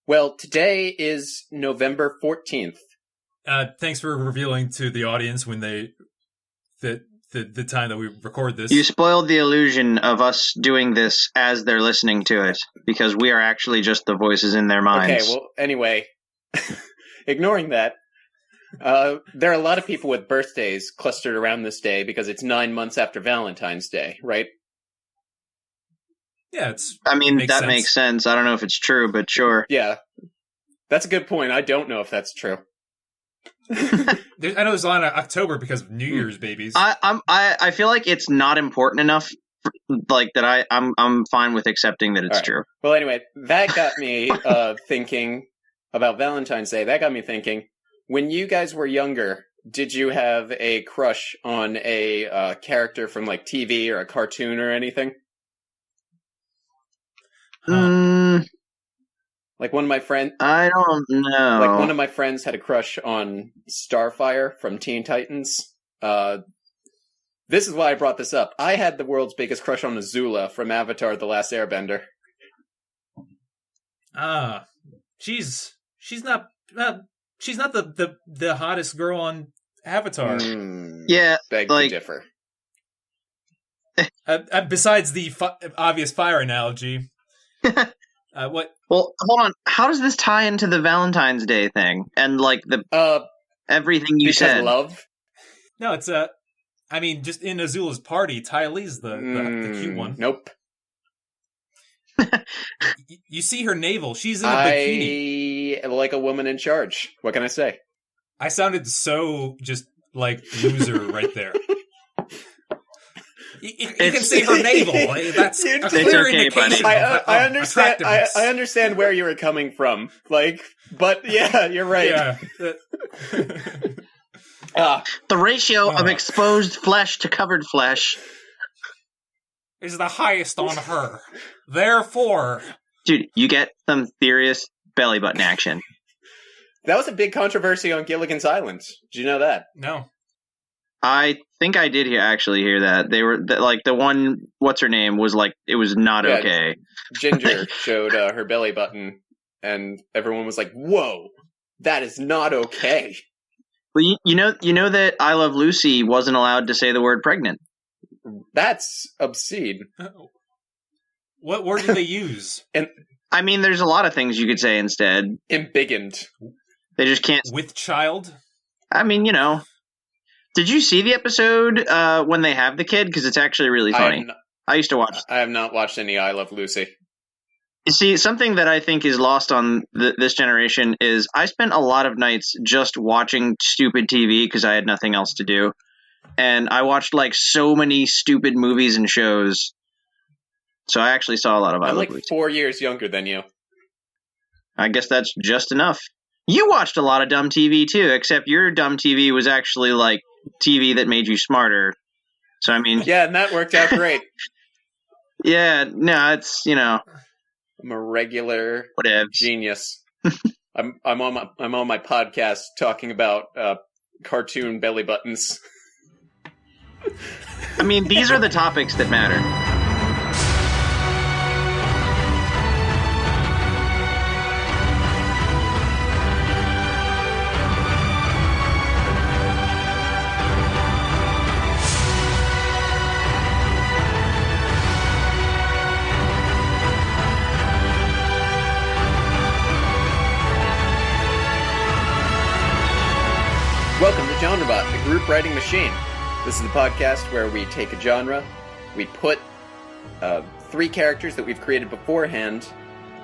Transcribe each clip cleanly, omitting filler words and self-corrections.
Well, today is November 14th. Thanks for revealing to the audience when the time that we record this. You spoiled the illusion of us doing this as they're listening to it, because we are actually just the voices in their minds. Okay, well, anyway, ignoring that, there are a lot of people with birthdays clustered around this day because it's 9 months after Valentine's Day, right? Yeah, makes sense. I don't know if it's true, but sure. Yeah, that's a good point. I don't know if that's true. I know there's a lot of October because of New Year's babies. I feel like it's not important enough, that I'm fine with accepting that it's true. Well, anyway, that got me thinking about Valentine's Day. That got me thinking, when you guys were younger, did you have a crush on a character from like TV or a cartoon or anything? Like one of my friends... I don't know. Like one of my friends had a crush on Starfire from Teen Titans. This is why I brought this up. I had the world's biggest crush on Azula from Avatar: The Last Airbender. She's not the hottest girl on Avatar. Yeah, beg to differ. Besides the obvious fire analogy. What? Well, hold on. How does this tie into the Valentine's Day thing and everything you said? Love? No, it's just in Azula's party, Ty Lee's the cute one. Nope. You see her navel. She's in a bikini. I like a woman in charge. What can I say? I sounded so just like loser right there. You can say her navel. That's a clear indication. I understand. I understand where you were coming from. But yeah, you're right. Yeah. The ratio of exposed flesh to covered flesh is the highest on her. Therefore, dude, you get some serious belly button action. That was a big controversy on Gilligan's Island. Did you know that? No. I think I did hear that. They were the one, what's her name, was it was not okay. Ginger showed her belly button, and everyone was like, "Whoa, that is not okay." Well, you know that I Love Lucy wasn't allowed to say the word pregnant. That's obscene. What word did they use? And there's a lot of things you could say instead. Embiggened. They just can't. With child? Did you see the episode when they have the kid? Because it's actually really funny. I used to watch. I have not watched any I Love Lucy. You see, something that I think is lost on this generation is I spent a lot of nights just watching stupid TV because I had nothing else to do. And I watched so many stupid movies and shows. So I actually saw a lot of I Love Lucy. 4 years younger than you. I guess that's just enough. You watched a lot of dumb TV too, except your dumb TV was actually TV that made you smarter. So yeah, and that worked out great. Yeah, no, it's I'm a regular genius. I'm on my podcast talking about cartoon belly buttons. These are the topics that matter. Welcome to GenreBorg, the group writing machine. This is the podcast where we take a genre, we put 3 characters that we've created beforehand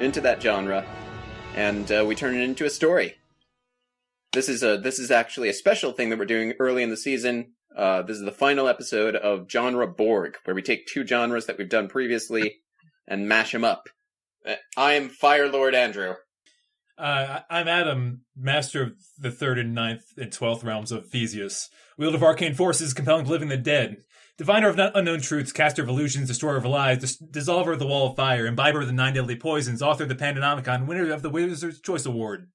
into that genre, and we turn it into a story. This is actually a special thing that we're doing early in the season. This is the final episode of GenreBorg, where we take 2 genres that we've done previously and mash them up. I am Fire Lord Andrew. I'm Adam, master of the 3rd and 9th and 12th realms of Theseus, wielder of arcane forces, compelling the living and the dead, diviner of unknown truths, caster of illusions, destroyer of lies, dissolver of the wall of fire, imbiber of the 9 deadly poisons, author of the Pandanomicon, winner of the Wizard's Choice Award.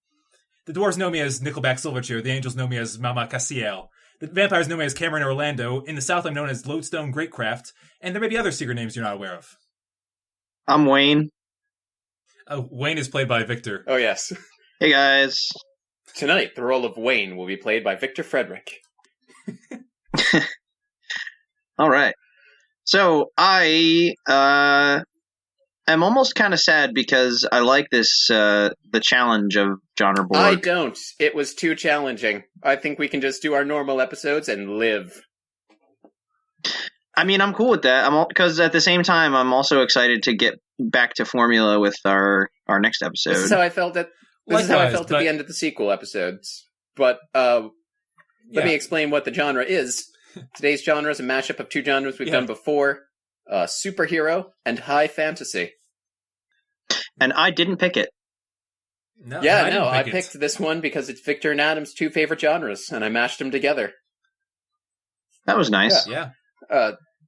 The dwarves know me as Nickelback Silverchair, the angels know me as Mama Cassiel, the vampires know me as Cameron Orlando, in the south I'm known as Lodestone Greatcraft, and there may be other secret names you're not aware of. I'm Wayne. Wayne is played by Victor. Oh, yes. Hey, guys. Tonight, the role of Wayne will be played by Victor Frederick. All right. So I am almost kind of sad because I like this the challenge of GenreBorg. I don't. It was too challenging. I think we can just do our normal episodes and live. I mean, I'm cool with that. Because at the same time, I'm also excited to get back to formula with our next episode. This is how I felt at the end of the sequel episodes. But let me explain what the genre is. Today's genre is a mashup of two genres we've done before: superhero and high fantasy. And I didn't pick it. I picked this one because it's Victor and Adam's two favorite genres, and I mashed them together. That was nice. Yeah.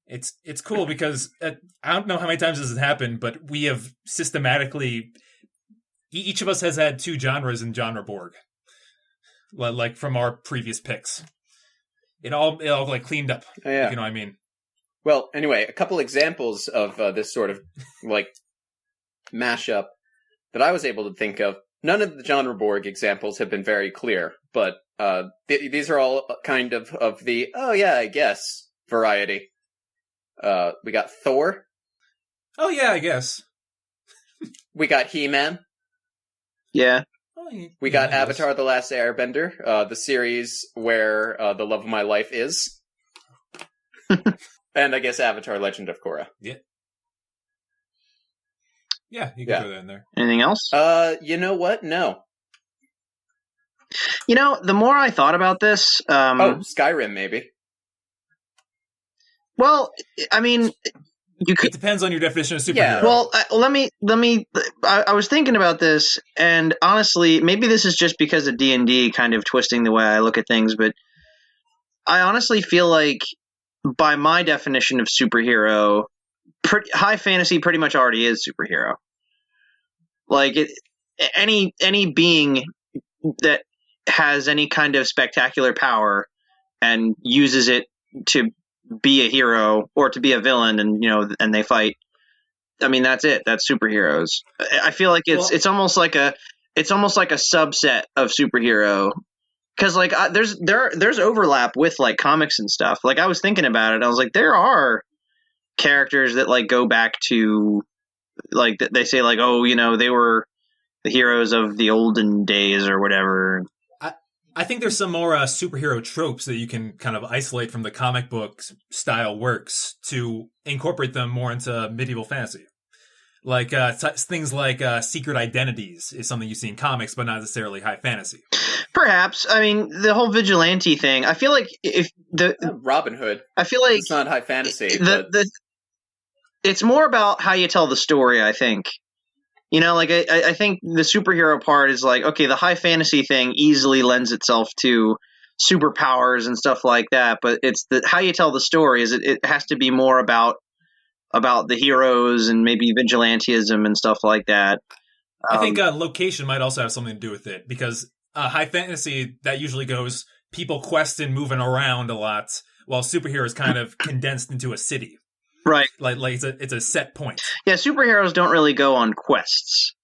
It's cool because I don't know how many times this has happened, but we have systematically, each of us has had two genres in GenreBorg, like from our previous picks. It all like cleaned up. Oh, yeah. If you know what I mean. Well, anyway, a couple examples of this sort of like mashup that I was able to think of. None of the GenreBorg examples have been very clear, but these are all kind of the oh yeah, I guess variety. We got Thor. Oh yeah, I guess. We got He-Man. Yeah. We got Avatar: The Last Airbender, the series where the love of my life is. And I guess Avatar: Legend of Korra. Yeah. Yeah, you can throw that in there. Anything else? You know what? No. You know, the more I thought about this, Skyrim maybe. Well, I mean, you could. It depends on your definition of superhero. Yeah. Well, let me. I was thinking about this, and honestly, maybe this is just because of D&D kind of twisting the way I look at things, but I honestly feel like, by my definition of superhero, high fantasy pretty much already is superhero. Like any being that has any kind of spectacular power and uses it to be a hero or to be a villain, and they fight. I mean, that's it. That's superheroes. I feel like it's almost like a subset of superhero, because like there's overlap with like comics and stuff. Like I was thinking about it, I was like, there are characters that like go back to like they say like, oh, they were the heroes of the olden days or whatever. I think there's some more superhero tropes that you can kind of isolate from the comic book style works to incorporate them more into medieval fantasy. Like things like secret identities is something you see in comics, but not necessarily high fantasy. Perhaps. I mean, the whole vigilante thing. I feel like if Robin Hood. I feel like it's not high fantasy. It's more about how you tell the story, I think. Like I think the superhero part is like, okay, the high fantasy thing easily lends itself to superpowers and stuff like that, but it's how you tell the story is it has to be more about the heroes and maybe vigilantism and stuff like that. I think location might also have something to do with it, because high fantasy, that usually goes people questing, moving around a lot, while superhero is kind of condensed into a city. Right. Like it's a set point. Yeah, superheroes don't really go on quests.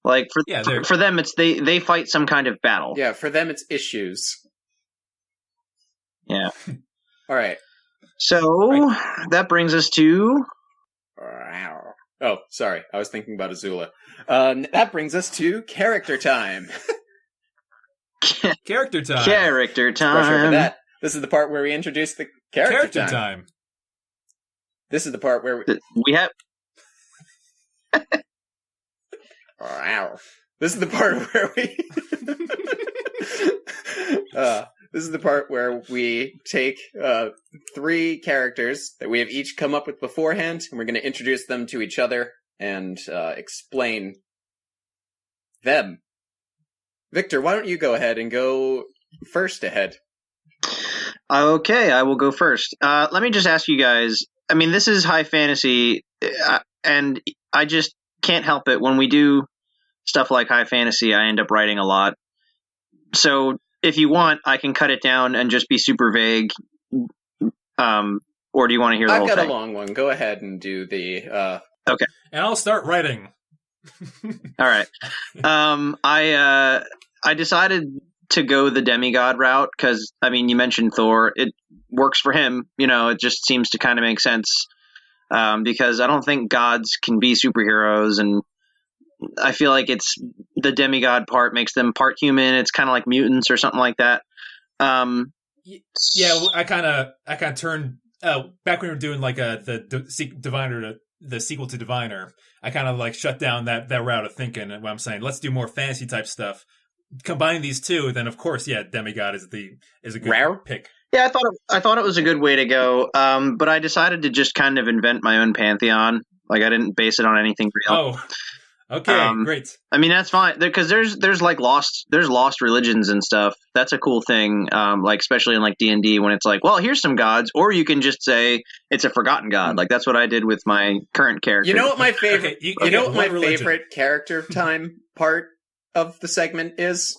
Like for them it's they fight some kind of battle. Yeah, for them it's issues. Yeah. All right. So that brings us to Oh, sorry. I was thinking about Azula. That brings us to character time. Character time. Character time. Brush over that. This is the part where we introduce the character time. This is the part where we have. This is the part where we. This is the part where we take 3 characters that we have each come up with beforehand, and we're going to introduce them to each other and explain them. Victor, why don't you go ahead and go first ahead? Okay, I will go first. Let me just ask you guys. I mean, this is high fantasy, and I just can't help it. When we do stuff like high fantasy, I end up writing a lot. So if you want, I can cut it down and just be super vague. Or do you want to hear the whole thing? I've got a long one. Go ahead and do the... Okay. And I'll start writing. All right. I decided to go the demigod route because, I mean, you mentioned Thor. It works for him. It just seems to kind of make sense because I don't think gods can be superheroes, and I feel like it's the demigod part makes them part human. It's kind of like mutants or something like that. Yeah, I kind of turned back when we were doing like the sequel to Diviner. I kind of like shut down that route of thinking, and what I'm saying, let's do more fantasy type stuff. Combining these two, then of course, yeah, demigod is a good Rare pick. Yeah, I thought it was a good way to go, but I decided to just kind of invent my own pantheon. Like I didn't base it on anything real. Oh, okay, great. I mean that's fine because there's like lost religions and stuff. That's a cool thing, like especially in like D&D when it's like, well, here's some gods, or you can just say it's a forgotten god. Like that's what I did with my current character. You know what my favorite? Okay, you know what my religion. favorite character time part of the segment is?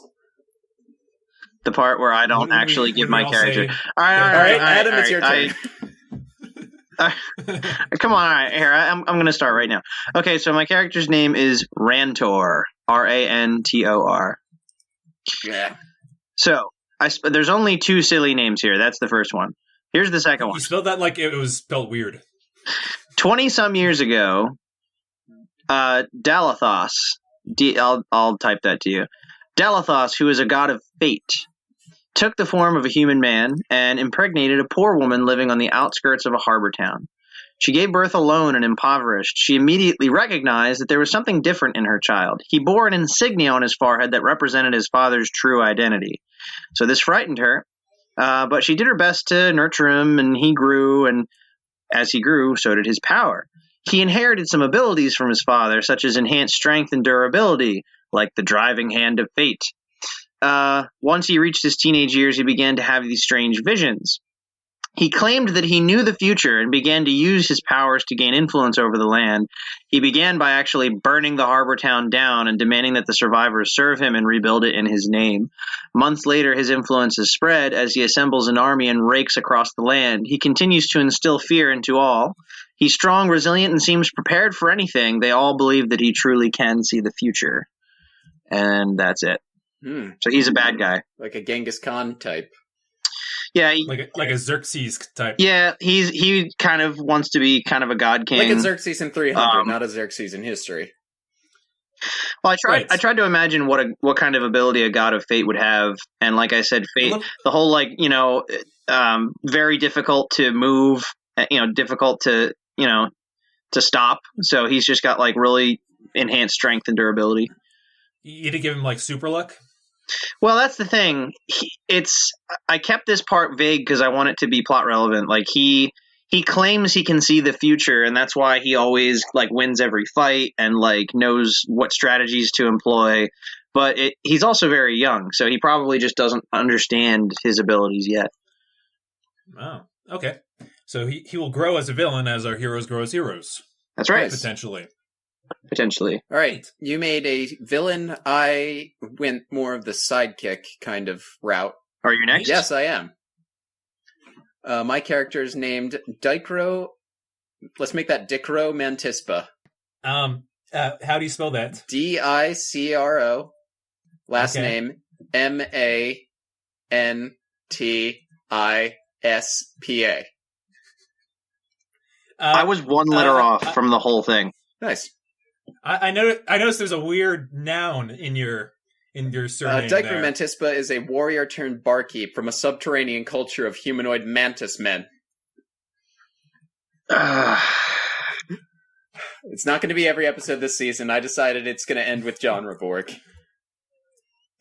The part where I don't actually give my character. All right, Adam, it's your turn. Come on, all right. Here, I'm going to start right now. Okay, so my character's name is Rantor, Rantor. Yeah. So there's only 2 silly names here. That's the first one. Here's the second one. You spelled that like it was spelled weird. 20-some years ago, Dalathos. I'll type that to you. Dalathos, who is a god of fate, took the form of a human man and impregnated a poor woman living on the outskirts of a harbor town. She gave birth alone and impoverished. She immediately recognized that there was something different in her child. He bore an insignia on his forehead that represented his father's true identity. So this frightened her, but she did her best to nurture him, and he grew, and as he grew, so did his power. He inherited some abilities from his father, such as enhanced strength and durability, like the driving hand of fate. Once he reached his teenage years, he began to have these strange visions. He claimed that he knew the future and began to use his powers to gain influence over the land. He began by actually burning the harbor town down and demanding that the survivors serve him and rebuild it in his name. Months later, his influence has spread as he assembles an army and rakes across the land. He continues to instill fear into all. He's strong, resilient, and seems prepared for anything. They all believe that he truly can see the future. And that's it. So he's a bad guy. Like a Genghis Khan type. Yeah, like a Xerxes type. Yeah, he kind of wants to be kind of a god king. Like a Xerxes in 300, not a Xerxes in history. Well, I tried to imagine what kind of ability a god of fate would have, and like I said, fate, the whole very difficult to move, difficult to stop. So he's just got like really enhanced strength and durability. You to give him like super luck. Well, that's the thing. I kept this part vague because I want it to be plot relevant. Like he claims he can see the future, and that's why he always like wins every fight and like knows what strategies to employ. But he's also very young, so he probably just doesn't understand his abilities yet. Oh, okay. So he will grow as a villain as our heroes grow as heroes. That's right. Potentially. All right. You made a villain. I went more of the sidekick kind of route. Are you next? Yes, I am. My character is named Dicro. Let's make that Dicro Mantispa. How do you spell that? Dicro. Last name Mantispa. I was one letter off from the whole thing. Nice. I noticed there's a weird noun in your surname. Dicro Mantispa is a warrior turned barkeep from a subterranean culture of humanoid mantis men. It's not going to be every episode this season. I decided it's going to end with GenreBorg.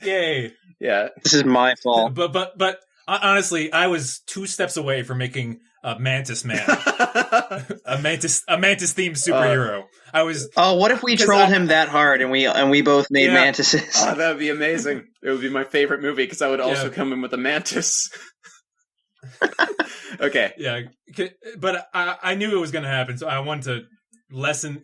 Yay! Yeah, this is my fault. But honestly, I was 2 steps away from making a Mantis Man, a mantis themed superhero. I was. Oh, what if we trolled him that hard and we both made mantises? Oh, that would be amazing. It would be my favorite movie because I would also come in with a mantis. Okay. Yeah, but I knew it was going to happen, so I wanted to lessen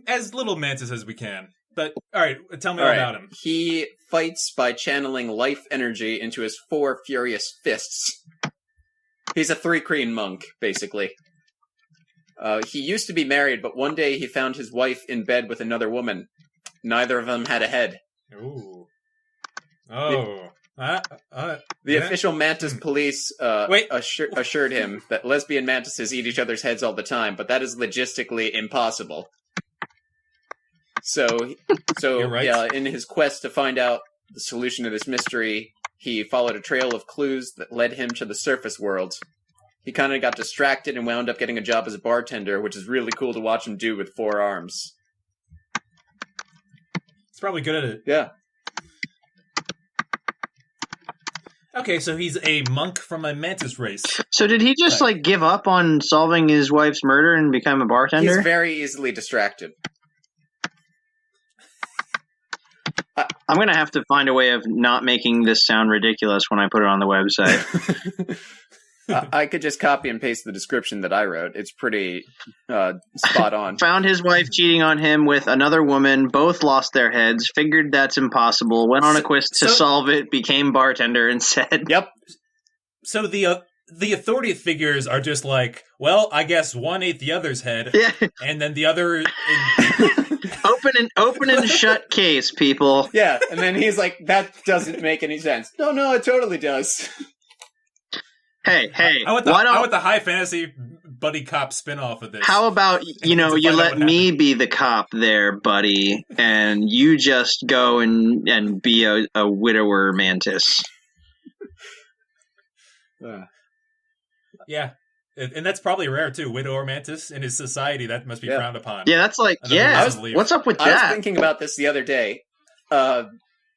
as little mantis as we can. But, all right, tell me about him. He fights by channeling life energy into his 4 furious fists. He's a 3 Kreen monk, basically. He used to be married, but one day he found his wife in bed with another woman. Neither of them had a head. Ooh. Oh. The official Mantis police assured him that lesbian mantises eat each other's heads all the time, but that is logistically impossible. So You're right. in his quest to find out the solution to this mystery, he followed a trail of clues that led him to the surface world. He kind of got distracted and wound up getting a job as a bartender, which is really cool to watch him do with 4 arms. He's probably good at it. Yeah. Okay, so he's a monk from a mantis race. So did he just give up on solving his wife's murder and become a bartender? He's very easily distracted. I'm going to have to find a way of not making this sound ridiculous when I put it on the website. I could just copy and paste the description that I wrote. It's pretty spot on. Found his wife cheating on him with another woman. Both lost their heads. Figured that's impossible. Went on a quest to solve it. Became bartender and said, "Yep." So the authority figures are just like, well, I guess one ate the other's head, and then the other. Open and shut case, people. Yeah, and then he's like, "That doesn't make any sense." No, it totally does. Hey, I want the high fantasy buddy cop spinoff of this. How about, you let me be the cop there, buddy, and you just go and be a widower mantis. Yeah. And that's probably rare, too. Widower mantis in his society, that must be frowned upon. Yeah, that's what's up with that? I was thinking about this the other day.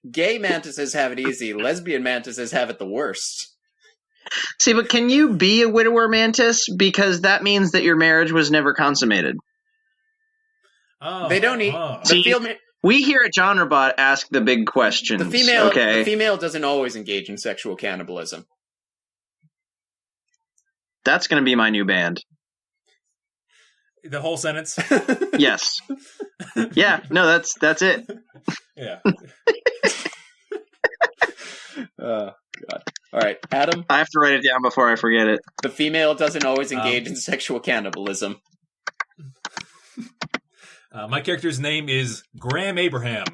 Gay mantises have it easy. Lesbian mantises have it the worst. See, but can you be a widower mantis? Because that means that your marriage was never consummated. Oh, they don't need... We here at GenreBot ask the big questions. The female doesn't always engage in sexual cannibalism. That's going to be my new band. The whole sentence? Yes. Yeah, no, that's it. Yeah. God. All right, Adam? I have to write it down before I forget it. The female doesn't always engage in sexual cannibalism. My character's name is Graham Abraham.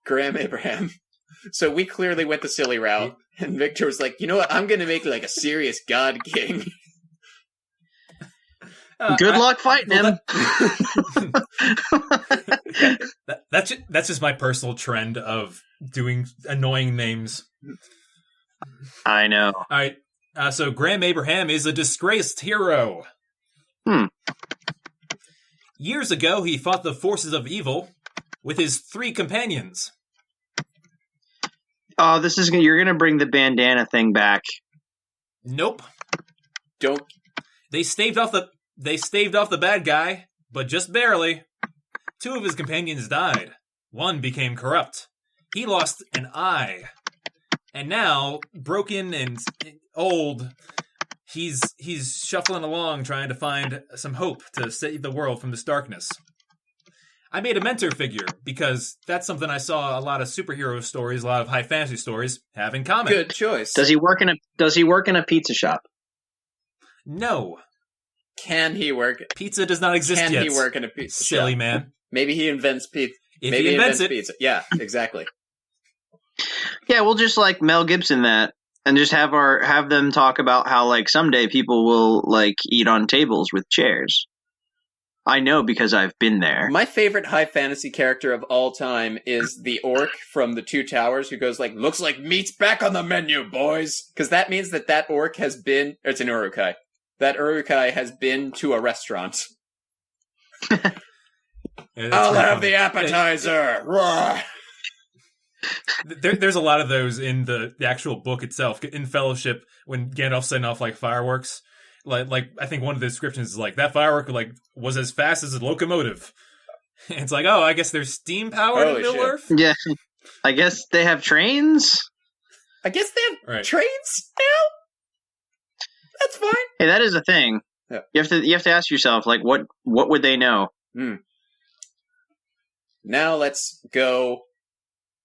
Graham Abraham. So we clearly went the silly route, and Victor was like, you know what, I'm going to make a serious god king. Good luck fighting him. That's just my personal trend of doing annoying names. I know. All right. So Graham Abraham is a disgraced hero. Years ago, he fought the forces of evil with his 3 companions. Oh, you're going to bring the bandana thing back. Nope. Don't. They staved off the bad guy, but just barely. 2 of his companions died. 1 became corrupt. He lost an eye. And now, broken and old, he's shuffling along trying to find some hope to save the world from this darkness. I made a mentor figure because that's something I saw a lot of superhero stories, a lot of high fantasy stories have in common. Good choice. Does he work in a pizza shop? No. Can he work? Pizza does not exist yet. Can he work in a pizza shop? Silly man. Maybe he invents pizza. Maybe he invents it. Pizza. Yeah, exactly. Yeah, we'll just Mel Gibson that, and just have them talk about how someday people will eat on tables with chairs. I know because I've been there. My favorite high fantasy character of all time is the orc from the Two Towers who goes looks like meat's back on the menu, boys. Because that means that orc has been, it's an urukai. That urukai has been to a restaurant. I'll have the appetizer. There's a lot of those in the actual book itself. In Fellowship, when Gandalf's setting off fireworks, I think one of the descriptions is that firework was as fast as a locomotive. And it's oh, I guess there's steam powered in Middle Earth. Yeah, I guess they have trains. I guess they have trains now. That's fine. Hey, that is a thing. Yeah. You have to ask yourself what would they know? Now let's go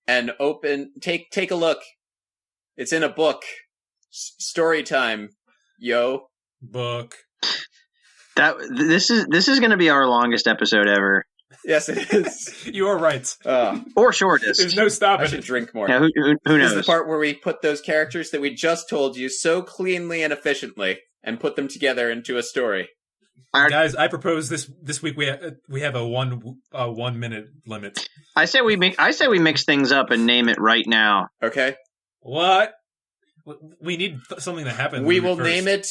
and take a look. It's in a book. Story time, yo. Book. This is going to be our longest episode ever, Yes, it is. You are right. or shortest. There's no I stopping should it. drink more. Now, who This knows? is the part where we put those characters that we just told you so cleanly and efficiently and put them together into a story. Guys, I propose this week we have a 1 minute limit. I say we mix things up and name it right now. Okay? What? We need something to happen. We will name it...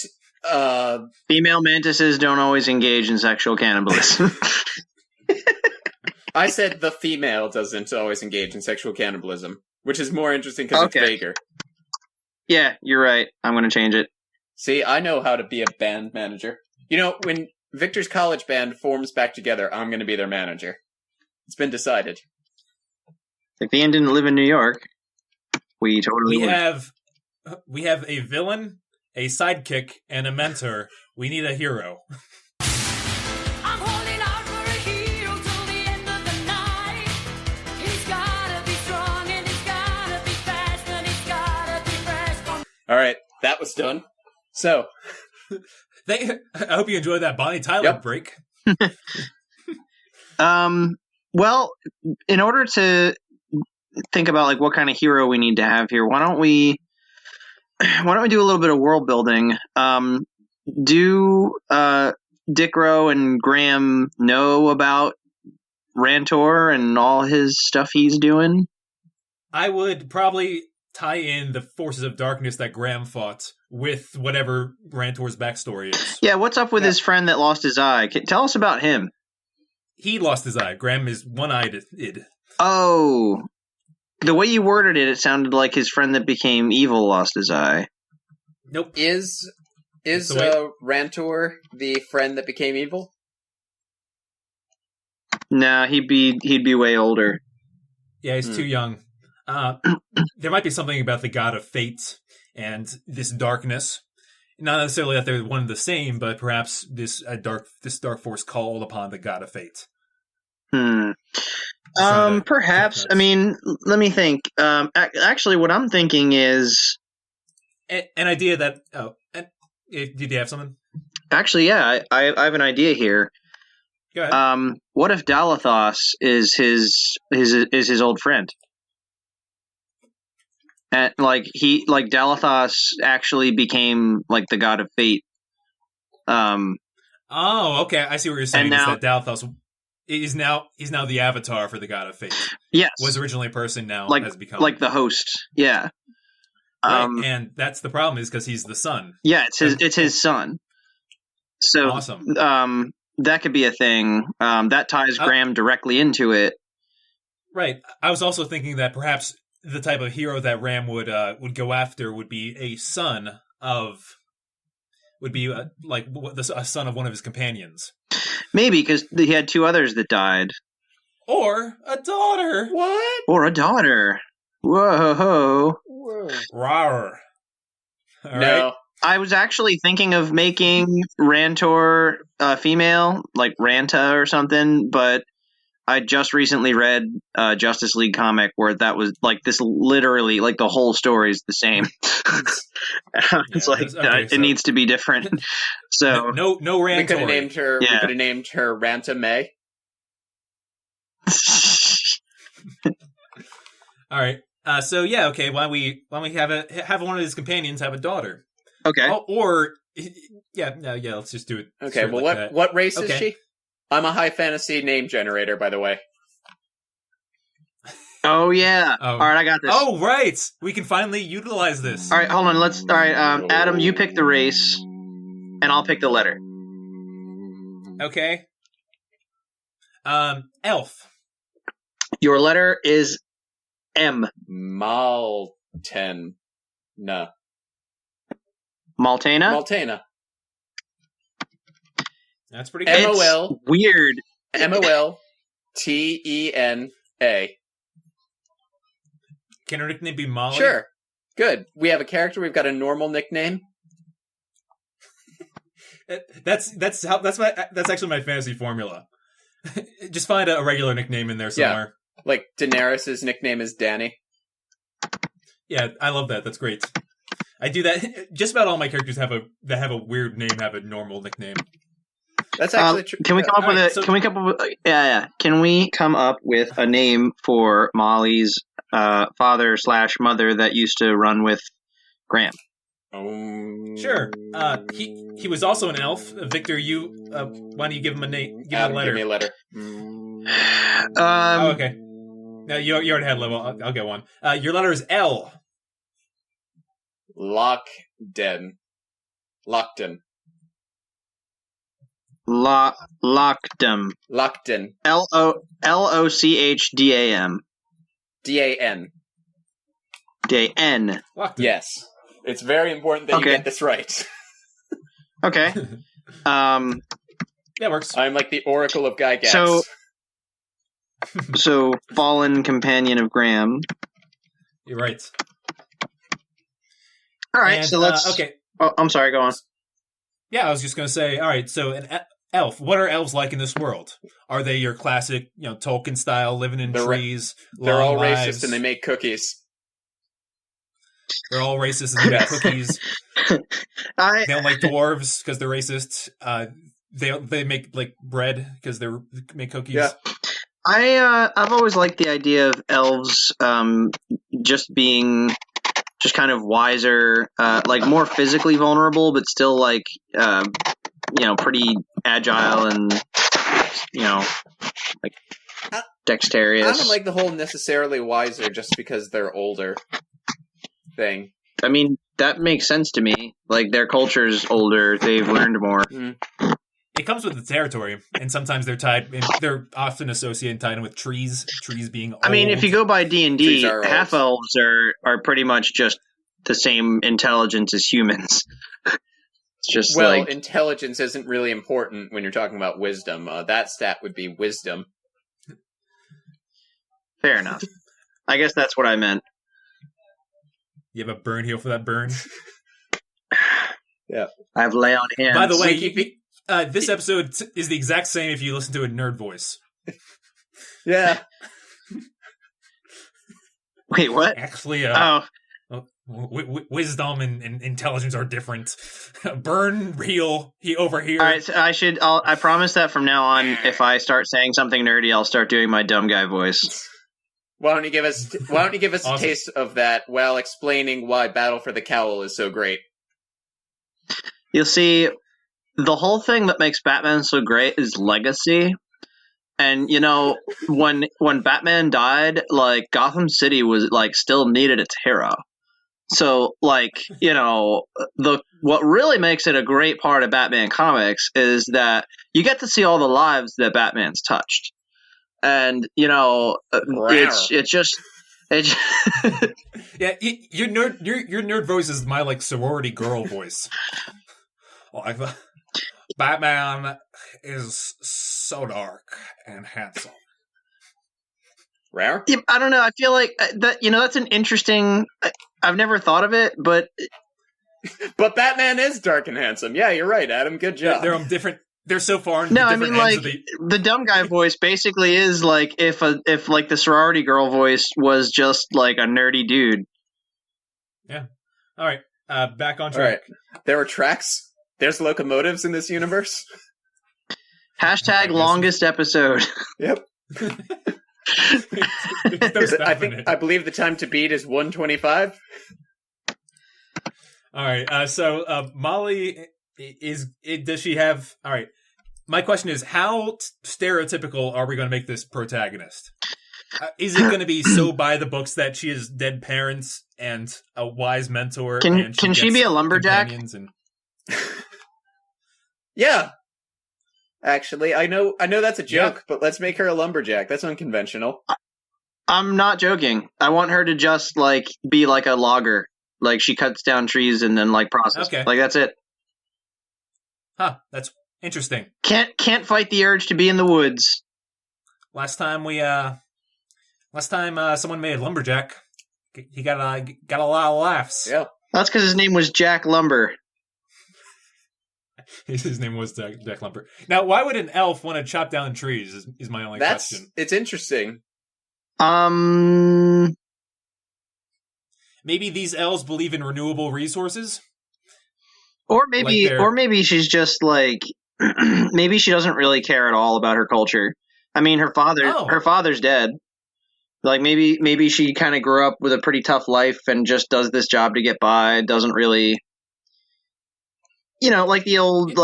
Female mantises don't always engage in sexual cannibalism. I said the female doesn't always engage in sexual cannibalism, which is more interesting because it's vaguer. Yeah, you're right. I'm going to change it. See, I know how to be a band manager. You know, when Victor's college band forms back together, I'm going to be their manager. It's been decided. If Ian didn't live in New York, we totally would. We have a villain, a sidekick, and a mentor. We need a hero. I'm holding out for a hero till the end of the night. He's gotta be strong and he's gotta be fast and he's gotta be fresh. All right, that was done. So, I hope you enjoyed that Bonnie Tyler break. Well, in order to think about like what kind of hero we need to have here, why don't we do a little bit of world building? Do Dick Rowe and Graham know about Rantor and all his stuff he's doing? I would probably tie in the forces of darkness that Graham fought with whatever Rantor's backstory is. Yeah, what's up with his friend that lost his eye? Tell us about him. He lost his eye. Graham is one-eyed. Oh, the way you worded it, it sounded like his friend that became evil lost his eye. Nope. is Rantor the friend that became evil? Nah, he'd be way older. Yeah, he's too young. There might be something about the god of fate and this darkness. Not necessarily that they're one and the same, but perhaps this dark force called upon the god of fate. Perhaps. I mean, let me think. Actually, what I'm thinking is An idea that... Oh, did you have something? actually, yeah, I have an idea here. Go ahead. What if Dalathos is his old friend? And Dalathos actually became like the god of fate. Oh, okay. I see what you're saying. And now- is that Dalthos he's now the avatar for the god of fate. Yes, Was originally a person, now like has become like the host. Yeah. Right, and that's the problem is because he's the son. Yeah, it's his son. So Awesome. That could be a thing. That ties Graham directly into it. Right. I was also thinking that perhaps the type of hero that Ram would go after would be a son of a son of one of his companions, Maybe because he had two others that died, or a daughter. What? or a daughter. Whoa! Rawr. All No. right. I was actually thinking of making Rantor female, like Ranta or something, but I just recently read a Justice League comic where that was like this literally like the whole story is the same. It's like it needs to be different. So no Rantor. We could have named her. Yeah. We could have named her Ranta May. All right. So yeah, okay. Why don't we have one of his companions have a daughter? Okay. Oh, or let's just do it. Okay. straight Well, like that. what race is Okay. she? I'm a high fantasy name generator, by the way. Oh yeah. Oh. All right, I got this. Oh, right. We can finally utilize this. All right, hold on. All right, Adam, you pick the race, and I'll pick the letter. Okay. Elf. Your letter is M. Malten. No. Maltena. Maltena. That's pretty good. It's MOL. weird. MOLTENA. Can her nickname be Molly? Sure. Good. We have a character. We've got a normal nickname. That's actually my fantasy formula. Just find a regular nickname in there somewhere. Like Daenerys' nickname is Dany. Yeah, I love that. That's great. I do that. Just about all my characters that have a weird name have a normal nickname. That's actually true. Can we come up with alright, a? so- Can we come up with? Yeah. Can we come up with a name for Molly's father/mother that used to run with Graham? Sure. He was also an elf. Victor, you why don't you give him a name? Give him Adam, a letter. give me a letter. Oh, okay. No, you already had a level. I'll get one. Your letter is L. Lockden. Lockdom. Lockden. Lochdam. Dan. Dan. Locked. Yes. It's very important that you Okay. get this right. Okay. That works. I'm like the Oracle of Gygax. So fallen companion of Graham. You're right. All right. And, So let's. okay. Oh, I'm sorry. Go on. Yeah, I was just going to say, all right, so an elf, what are elves like in this world? Are they your classic, Tolkien style, living in trees, They're long all lives? racist and they make cookies. They're all racist and they make Yes. cookies. I They don't like dwarves because they're racist. They make like bread because they make cookies. Yeah. I've always liked the idea of elves just being just kind of wiser, like more physically vulnerable, but still like pretty agile and like dexterous. I don't like the whole necessarily wiser just because they're older thing. I mean, that makes sense to me. Like their culture's older, they've learned more. It comes with the territory, and sometimes they're often associated and tied in with trees being old. I mean, if you go by D&D, Trees are old. half elves are pretty much just the same intelligence as humans. It's just Well, like intelligence isn't really important when you're talking about wisdom. That stat would be wisdom. fair enough. I guess that's what I meant. You have a burn heal for that burn. I have lay on hands. By the way, Wiki- this episode is the exact same if you listen to a nerd voice. Yeah. Wait, what? Actually, wisdom and intelligence are different. Burn heal over here. All right, so I promise that from now on, if I start saying something nerdy, I'll start doing my dumb guy voice. Why don't you give us Awesome. a taste of that while explaining why Battle for the Cowl is so great? You'll see, the whole thing that makes Batman so great is legacy. And when Batman died, like Gotham City was like still needed its hero. So what really makes it a great part of Batman comics is that you get to see all the lives that Batman's touched. And it's just Yeah, your nerd voice is my like sorority girl voice. Like Batman is so dark and handsome. Rare? Yeah, I don't know. I feel like that. That's an interesting. I've never thought of it, but But Batman is dark and handsome. Yeah, you're right, Adam. Good job. They're on different. They're so far. no, I different mean ends like of the dumb guy voice basically is like if like the sorority girl voice was just like a nerdy dude. All right, back on All track. right. There are tracks. There's locomotives in this universe. Hashtag longest episode. Yep. There's no stopping it. I believe the time to beat is 125. All right. So Molly does she have? All right. My question is, how stereotypical are we going to make this protagonist? Is it going to be so by the books that she has dead parents and a wise mentor? Can she be a lumberjack? And... Yeah. Actually, I know that's a joke, but let's make her a lumberjack. That's unconventional. I'm not joking. I want her to just like be like a logger. Like she cuts down trees and then like process. Okay. Like that's it. Huh. That's interesting. Can't fight the urge to be in the woods. Last time someone made a lumberjack, he got a lot of laughs. Yeah. That's because his name was Jack Lumber. His name was Jack Lumber. Now, why would an elf want to chop down trees? Is my only question. It's interesting. Maybe these elves believe in renewable resources. Or maybe Like they're- she's just like maybe she doesn't really care at all about her culture. I mean, her father's dead. Like maybe she kind of grew up with a pretty tough life and just does this job to get by. Doesn't really, like the old,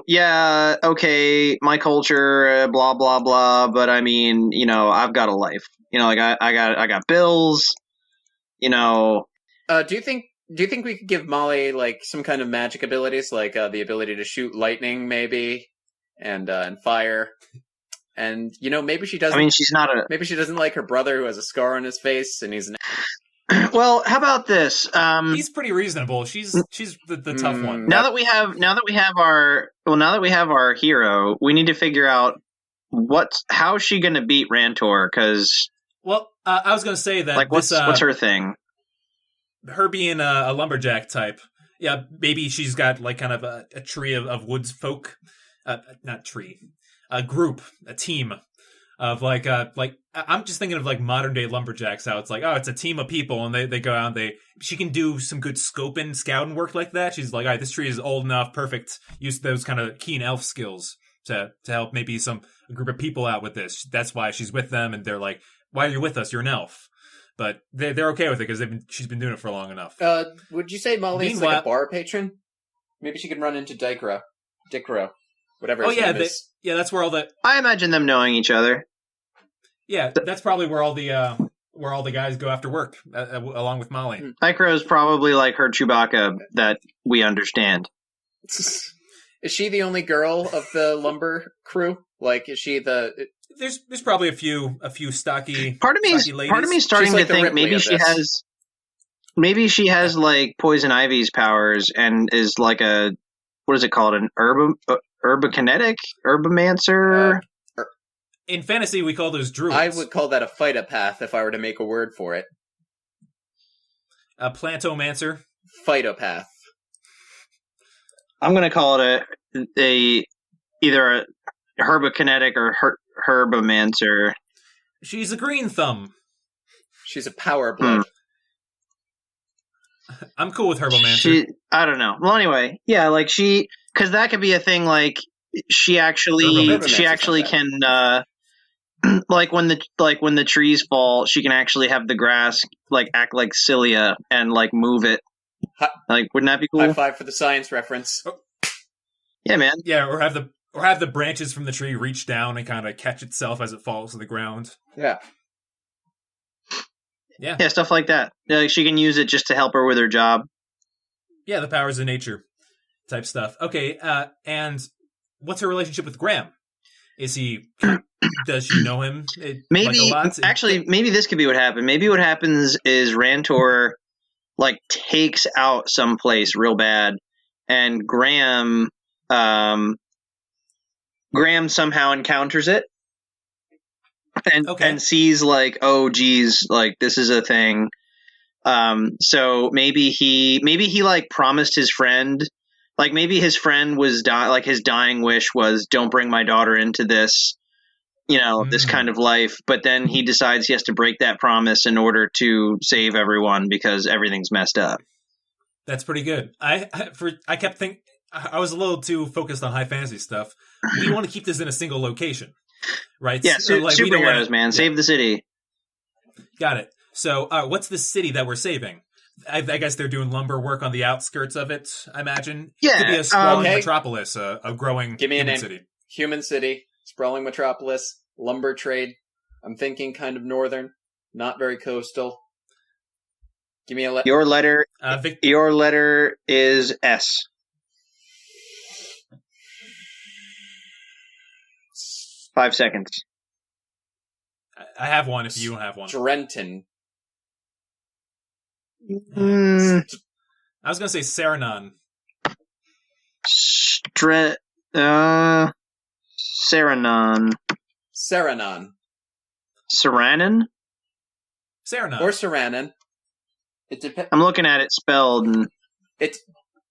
yeah, okay, my culture, blah blah blah. But I mean, I've got a life. Like I got bills. Do you think we could give Molly like some kind of magic abilities, like the ability to shoot lightning, maybe, and fire? And maybe she doesn't. I mean, she's not a. Maybe she doesn't like her brother who has a scar on his face, and he's. Well, how about this? He's pretty reasonable. She's the tough one. Now that we have our hero, we need to figure out how's she going to beat Rantor? Because I was going to say that what's her thing? Her being a lumberjack type, yeah, maybe she's got like kind of a tree of woods folk, not tree. A group, a team of like I'm just thinking of like modern day lumberjacks. How it's like, oh, it's a team of people, and they go out. And she can do some good scoping, scouting work like that. She's like, all right, this tree is old enough, perfect. Use those kind of keen elf skills to help maybe a group of people out with this. That's why she's with them, and they're like, why are you with us? You're an elf. But they're okay with it because she's been doing it for long enough. Would you say Molly's like a bar patron? Maybe she could run into Dickrow. Whatever his name is. Yeah, that's where all the... I imagine them knowing each other. Yeah, that's probably where all the guys go after work, along with Molly. Micro is probably like her Chewbacca that we understand. Is she the only girl of the lumber crew? Like, is she the... There's probably a few stocky Part of me is starting to think maybe she has like Poison Ivy's powers and is like a... What is it called? An herbokinetic? Herbomancer? In fantasy, we call those druids. I would call that a phytopath if I were to make a word for it. A plantomancer? Phytopath. I'm going to call it either a herbokinetic or herbomancer. She's a green thumb. She's a power blood. I'm cool with herbomancer. I don't know. Well, anyway, yeah, like because that could be a thing. Like she actually can, like when the trees fall, she can actually have the grass like act like cilia and like move it. Like, wouldn't that be cool? High five for the science reference. Yeah, man. Yeah, or have the branches from the tree reach down and kind of catch itself as it falls to the ground. Yeah. Yeah, stuff like that. Like she can use it just to help her with her job. Yeah, the powers of nature type stuff. Okay, and what's her relationship with Graham? Does she know him? Maybe, like actually, maybe this could be what happened. Maybe what happens is Rantor like takes out someplace real bad, and Graham somehow encounters it. And sees like, oh geez, like this is a thing. So maybe he like promised his friend, like maybe his friend was like his dying wish was don't bring my daughter into this, this kind of life. But then he decides he has to break that promise in order to save everyone because everything's messed up. That's pretty good. I kept thinking I was a little too focused on high fantasy stuff. We want to keep this in a single location. Right? Yeah, so, like, superheroes, man. Yeah. Save the city. Got it. So, what's the city that we're saving? I guess they're doing lumber work on the outskirts of it, I imagine. Yeah. It could be a sprawling metropolis, a growing human city. Human city, sprawling metropolis, lumber trade. I'm thinking kind of northern, not very coastal. Give me a letter. Your letter is S. $5 seconds. I have one if you don't have one. Drenton. I was going to say Saranon. Saranon. Saranon. Saranon? Saranon. Or Saranon. It depends. I'm looking at it spelled. And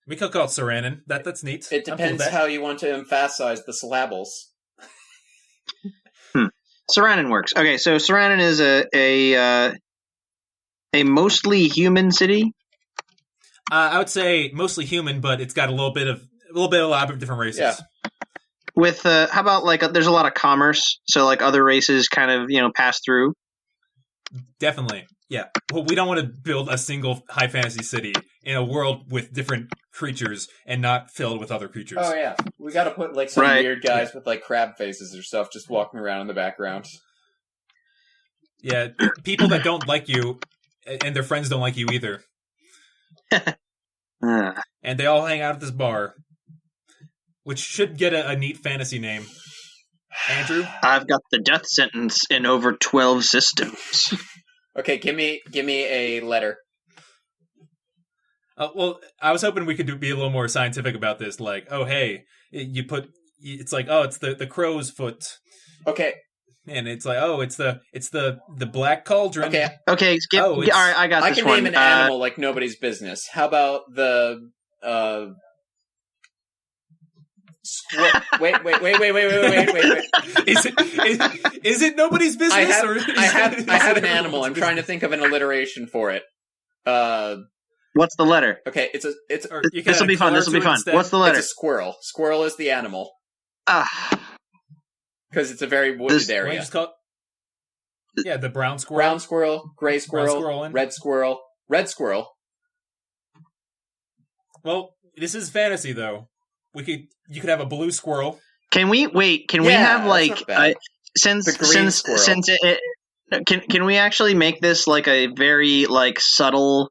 we could call it Saranon. That's neat. It depends how you want to emphasize the syllables. Saranon works. Okay, so Saranon is a mostly human city. I would say mostly human, but it's got a little bit of a lot of different races. Yeah. With how about like there's a lot of commerce, so like other races kind of pass through. Definitely. Yeah. Well, we don't want to build a single high fantasy city in a world with different creatures and not filled with other creatures. Oh yeah, we got to put like some Right. weird guys with like crab faces or stuff just walking around in the background. Yeah. People that don't like you and their friends don't like you either. And they all hang out at this bar, which should get a neat fantasy name. Andrew? I've got the death sentence in over 12 systems. Okay, give me a letter. Well, I was hoping we could be a little more scientific about this. Like, oh, hey, it's like, oh, it's the crow's foot. Okay. And it's like, oh, it's the black cauldron. Okay. Okay, skip. Oh, all right, I got I this can one. name an animal like nobody's business. How about the wait. Is it nobody's business? I have an animal. I'm trying to think of an alliteration for it. What's the letter? Okay, it's This will be fun. This will be fun. What's the letter? It's a squirrel. Squirrel is the animal Ah, because it's a very wooded This- Why don't you area. just call it- yeah, the brown squirrel. Brown squirrel, gray squirrel, squirrel and- red squirrel, red squirrel. Well, this is fantasy though. You could have a blue squirrel. can we wait? Can we Yeah, have that's like not bad. since The green squirrel. since can we actually make this like a very like subtle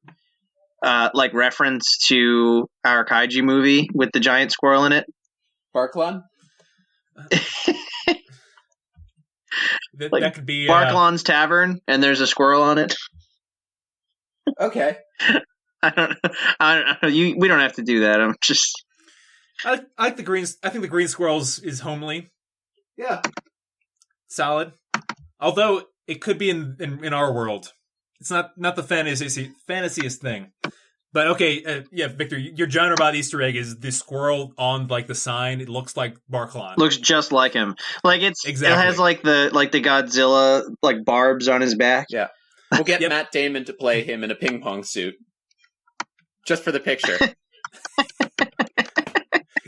like reference to our kaiju movie with the giant squirrel in it? Barklon? Like That could be Barklon's Tavern, and there's a squirrel on it. Okay. I don't know. We don't have to do that. I'm just. I like the greens. I think the green squirrels is homely, Yeah. solid. Although it could be in our world. It's not the fantasiest thing. But okay, yeah, Victor, your GenreBorg Easter egg is the squirrel on like the sign. It looks like Barklon. Looks just like him. Like Exactly. It has like the Godzilla like barbs on his back. Yeah. We'll get Yep. Matt Damon to play him in a ping pong suit. Just for the picture.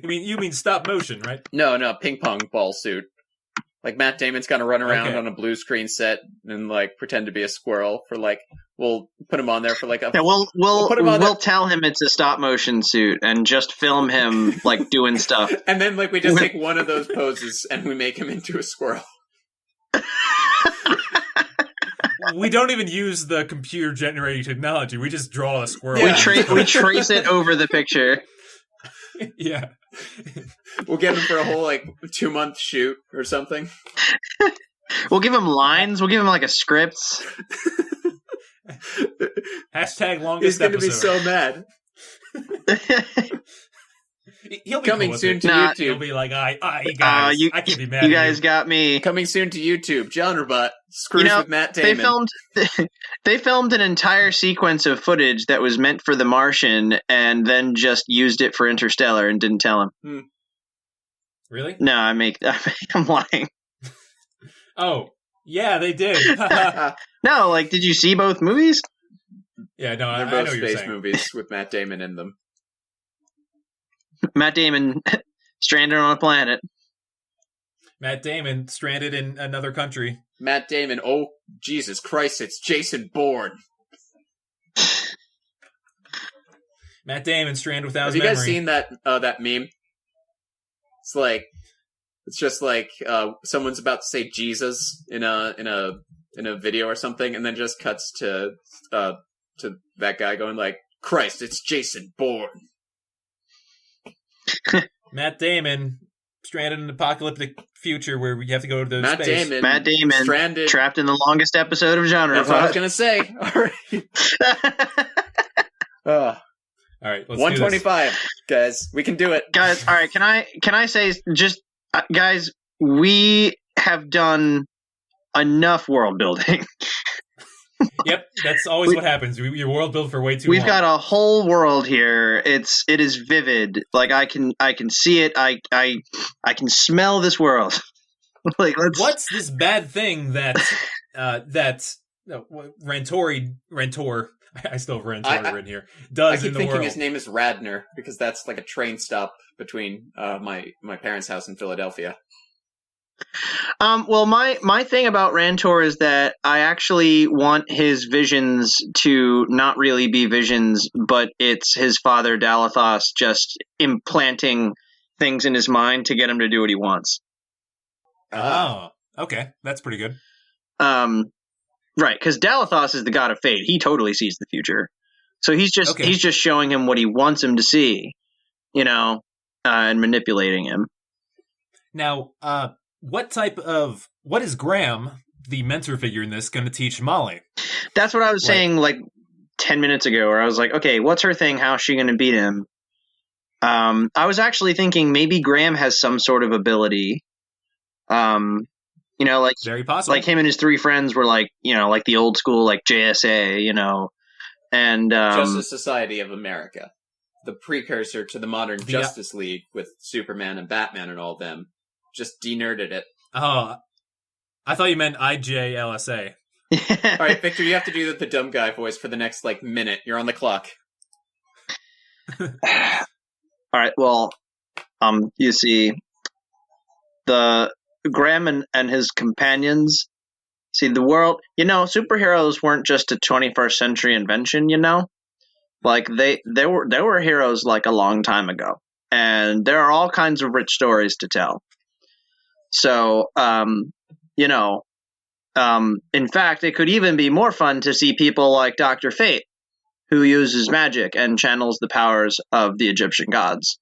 You mean stop motion, right? No, ping pong ball suit. Like Matt Damon's gonna run around Okay. on a blue screen set and like pretend to be a squirrel for like we'll put him on there for like a Yeah, we'll put him on we'll tell him it's a stop motion suit and just film him like doing stuff. and then like we just take one of those poses and we make him into a squirrel. We don't even use the computer generating technology. We just draw a squirrel. Yeah. We trace it over the picture. Yeah. We'll get him for a whole like 2-month shoot or something. We'll give him lines. We'll give him like a script. Hashtag He's longest gonna be episode. so mad. He'll be Coming cool with soon it. to Nah. He'll YouTube. be like, you guys, you I can't be mad you at guys got me. Coming soon to YouTube. GenreBorg screws with Matt They Damon. filmed an entire sequence of footage that was meant for The Martian and then just used it for Interstellar and didn't tell him. Really? No, I'm lying. Oh, yeah, they did. No, like, did you see both movies? Yeah, no, I They're know both what you're space saying. movies with Matt Damon in them. Matt Damon stranded on a planet. Matt Damon stranded in another country. Matt Damon, oh Jesus Christ, it's Jason Bourne. Matt Damon stranded without Have his you memory. guys seen that meme? It's just like someone's about to say Jesus in a video or something, and then just cuts to that guy going like, Christ, it's Jason Bourne. Matt Damon stranded in an apocalyptic future where you have to go to Matt space. Damon, Matt Damon stranded. trapped in the longest episode of genre. That's what I was gonna say. All right, All right, let's 125, guys. We can do it. Guys, all right, can I say just guys, we have done enough world building. do this. Yep, that's always what happens. You world build for way too We've long. got a whole world here. It is vivid. Like I can see it. I can smell this world. Like let's What's this bad thing that no, what Rantor. I still have Rantor written here. I Does keep in the thinking world. his name is Radner because that's like a train stop between my parents' house in Philadelphia. Well, my thing about Rantor is that I actually want his visions to not really be visions, but it's his father Dalathos just implanting things in his mind to get him to do what he wants. Oh, okay, that's pretty good. Right, because Dalathos is the god of fate. He totally sees the future, so he's just showing him what he wants him to see, and manipulating him. Now, what is Graham, the mentor figure in this, going to teach Molly? That's what I was saying like 10 minutes ago, where I was like, okay, what's her thing? How's she going to beat him? I was actually thinking maybe Graham has some sort of ability. Like Very possible. Like him and his three friends were like, like the old school, like JSA, and Justice Society of America, the precursor to the modern Justice League with Superman and Batman and all of them. Just denerded it. Oh, I thought you meant IJLSA. All right, Victor, you have to do the dumb guy voice for the next minute. You're on the clock. All right. Well, you see, the Graham and his companions see the world. Superheroes weren't just a 21st century invention. Like they were heroes like a long time ago, and there are all kinds of rich stories to tell. So, in fact, it could even be more fun to see people like Dr. Fate, who uses magic and channels the powers of the Egyptian gods.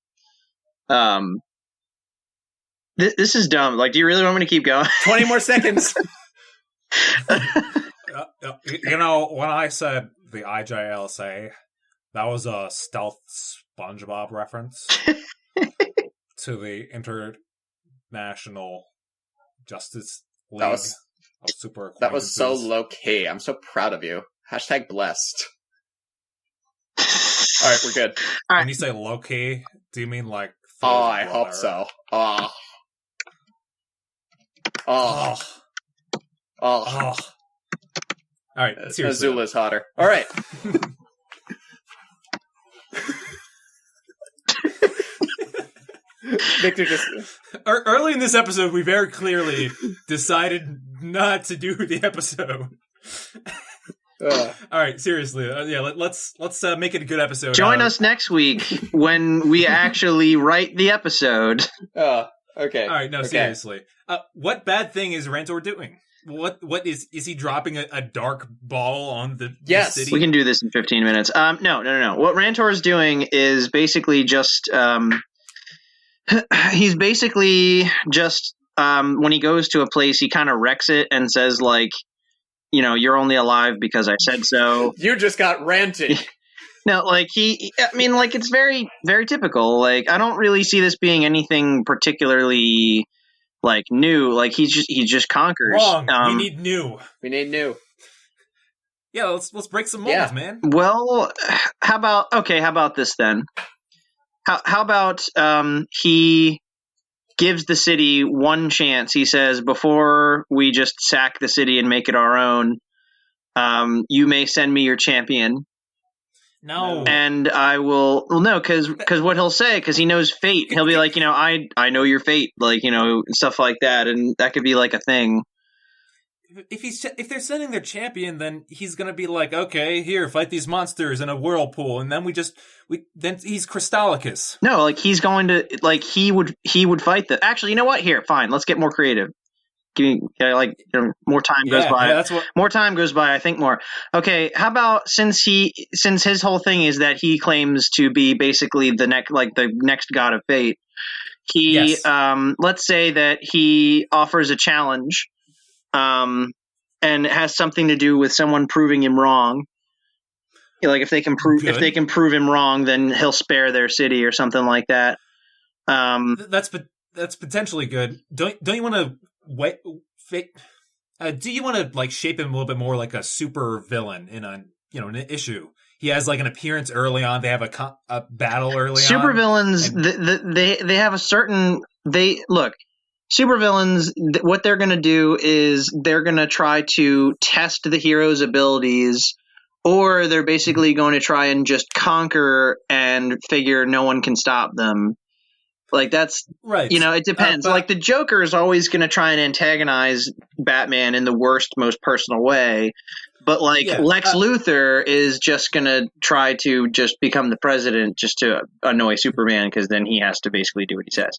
This is dumb. Like, do you really want me to keep going? 20 more seconds. When I said the IJLSA, that was a stealth SpongeBob reference to the International Justice League of Super Acquaintances. That was so low-key. I'm so proud of you. # blessed. All right, we're good. All right. When you say low-key, do you mean like... Oh, I hope so. Oh. All right, seriously. Azula's hotter. All right. Victor just... Early in this episode, we very clearly decided not to do the episode. All right, seriously. Let's make it a good episode. Join us next week when we actually write the episode. Okay. All right, no, seriously. What bad thing is Rantor doing? What is he dropping a dark ball on the city? We can do this in 15 minutes. No. What Rantor is doing is basically just he's basically just when he goes to a place, he kind of wrecks it and says like, you're only alive because I said so. You just got ranting. No, like it's very, very typical. Like, I don't really see this being anything particularly like new. Like he just conquers. Wrong. We need new. Yeah, let's break some molds, man. Well, how about this then? How about he gives the city one chance. He says, before we just sack the city and make it our own, you may send me your champion. No. And I will. Well, no, because what he'll say, because he knows fate. He'll be like, I know your fate, like, stuff like that, and that could be like a thing. If they're sending their champion, then he's gonna be like, okay, here, fight these monsters in a whirlpool, and then then he's Crystallicus. No, like he's going to he would fight the. Actually, you know what? Here, fine. Let's get more creative. Give me more time goes by. Yeah, that's what. More time goes by. I think more. Okay, how about since his whole thing is that he claims to be basically the next god of fate. He let's say that he offers a challenge. And it has something to do with someone proving him wrong. Like if they can prove him wrong, then he'll spare their city or something like that. That's potentially good. Don't you want to do you want to shape him a little bit more like a super villain in an issue? He has like an appearance early on. They have a battle early on. Super villains, they have a certain look. supervillains, what they're going to do is they're going to try to test the hero's abilities, or they're basically going to try and just conquer and figure no one can stop them. Like, that's, Right. it depends. But- Like, the Joker is always going to try and antagonize Batman in the worst, most personal way. But, like, Yeah, Lex Luthor is just going to try to just become the president just to annoy Superman, because then he has to basically do what he says.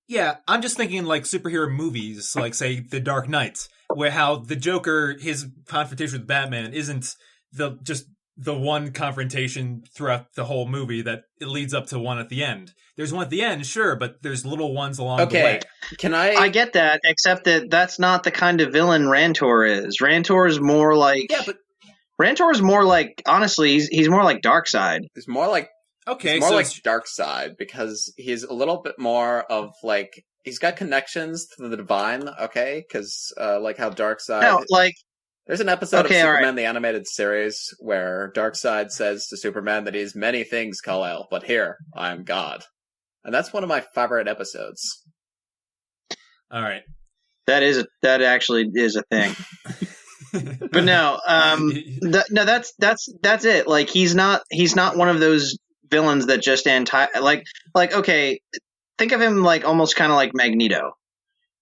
Yeah, I'm just thinking like superhero movies, like say The Dark Knight, where how the Joker, his confrontation with Batman isn't the one confrontation throughout the whole movie that it leads up to one at the end. There's one at the end, sure, but there's little ones along the way. Can I get that, except that that's not the kind of villain Rantor is. Rantor is more like... Yeah, but... Rantor is more like... Honestly, he's more like Darkseid. It's more like... Okay, it's more so like Darkseid, because he's a little bit more of, like... He's got connections to the divine, okay? Because, like how Darkseid... No, like... There's an episode of Okay, Superman, alright. the animated series, where Darkseid says to Superman that he's many things, Kal-El, but here, I am God. And that's one of my favorite episodes. all right. That actually is a thing. But no, that's it. Like, he's not one of those villains that just okay, think of him like almost kind of like Magneto,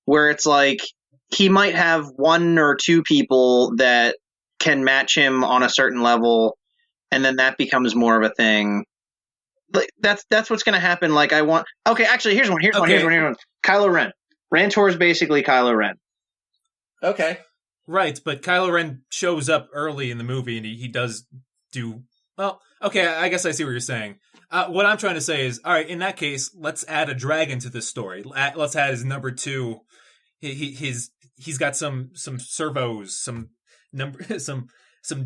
where it's like he might have one or two people that can match him on a certain level, and then that becomes more of a thing. Like, that's what's going to happen. Like, actually, here's one. Kylo Ren. Rantor is basically Kylo Ren. Okay. Right, but Kylo Ren shows up early in the movie, and he does do... Well, okay, I guess I see what you're saying. What I'm trying to say is, all right, in that case, let's add a dragon to this story. Let's add his number 2. He's got some servos, some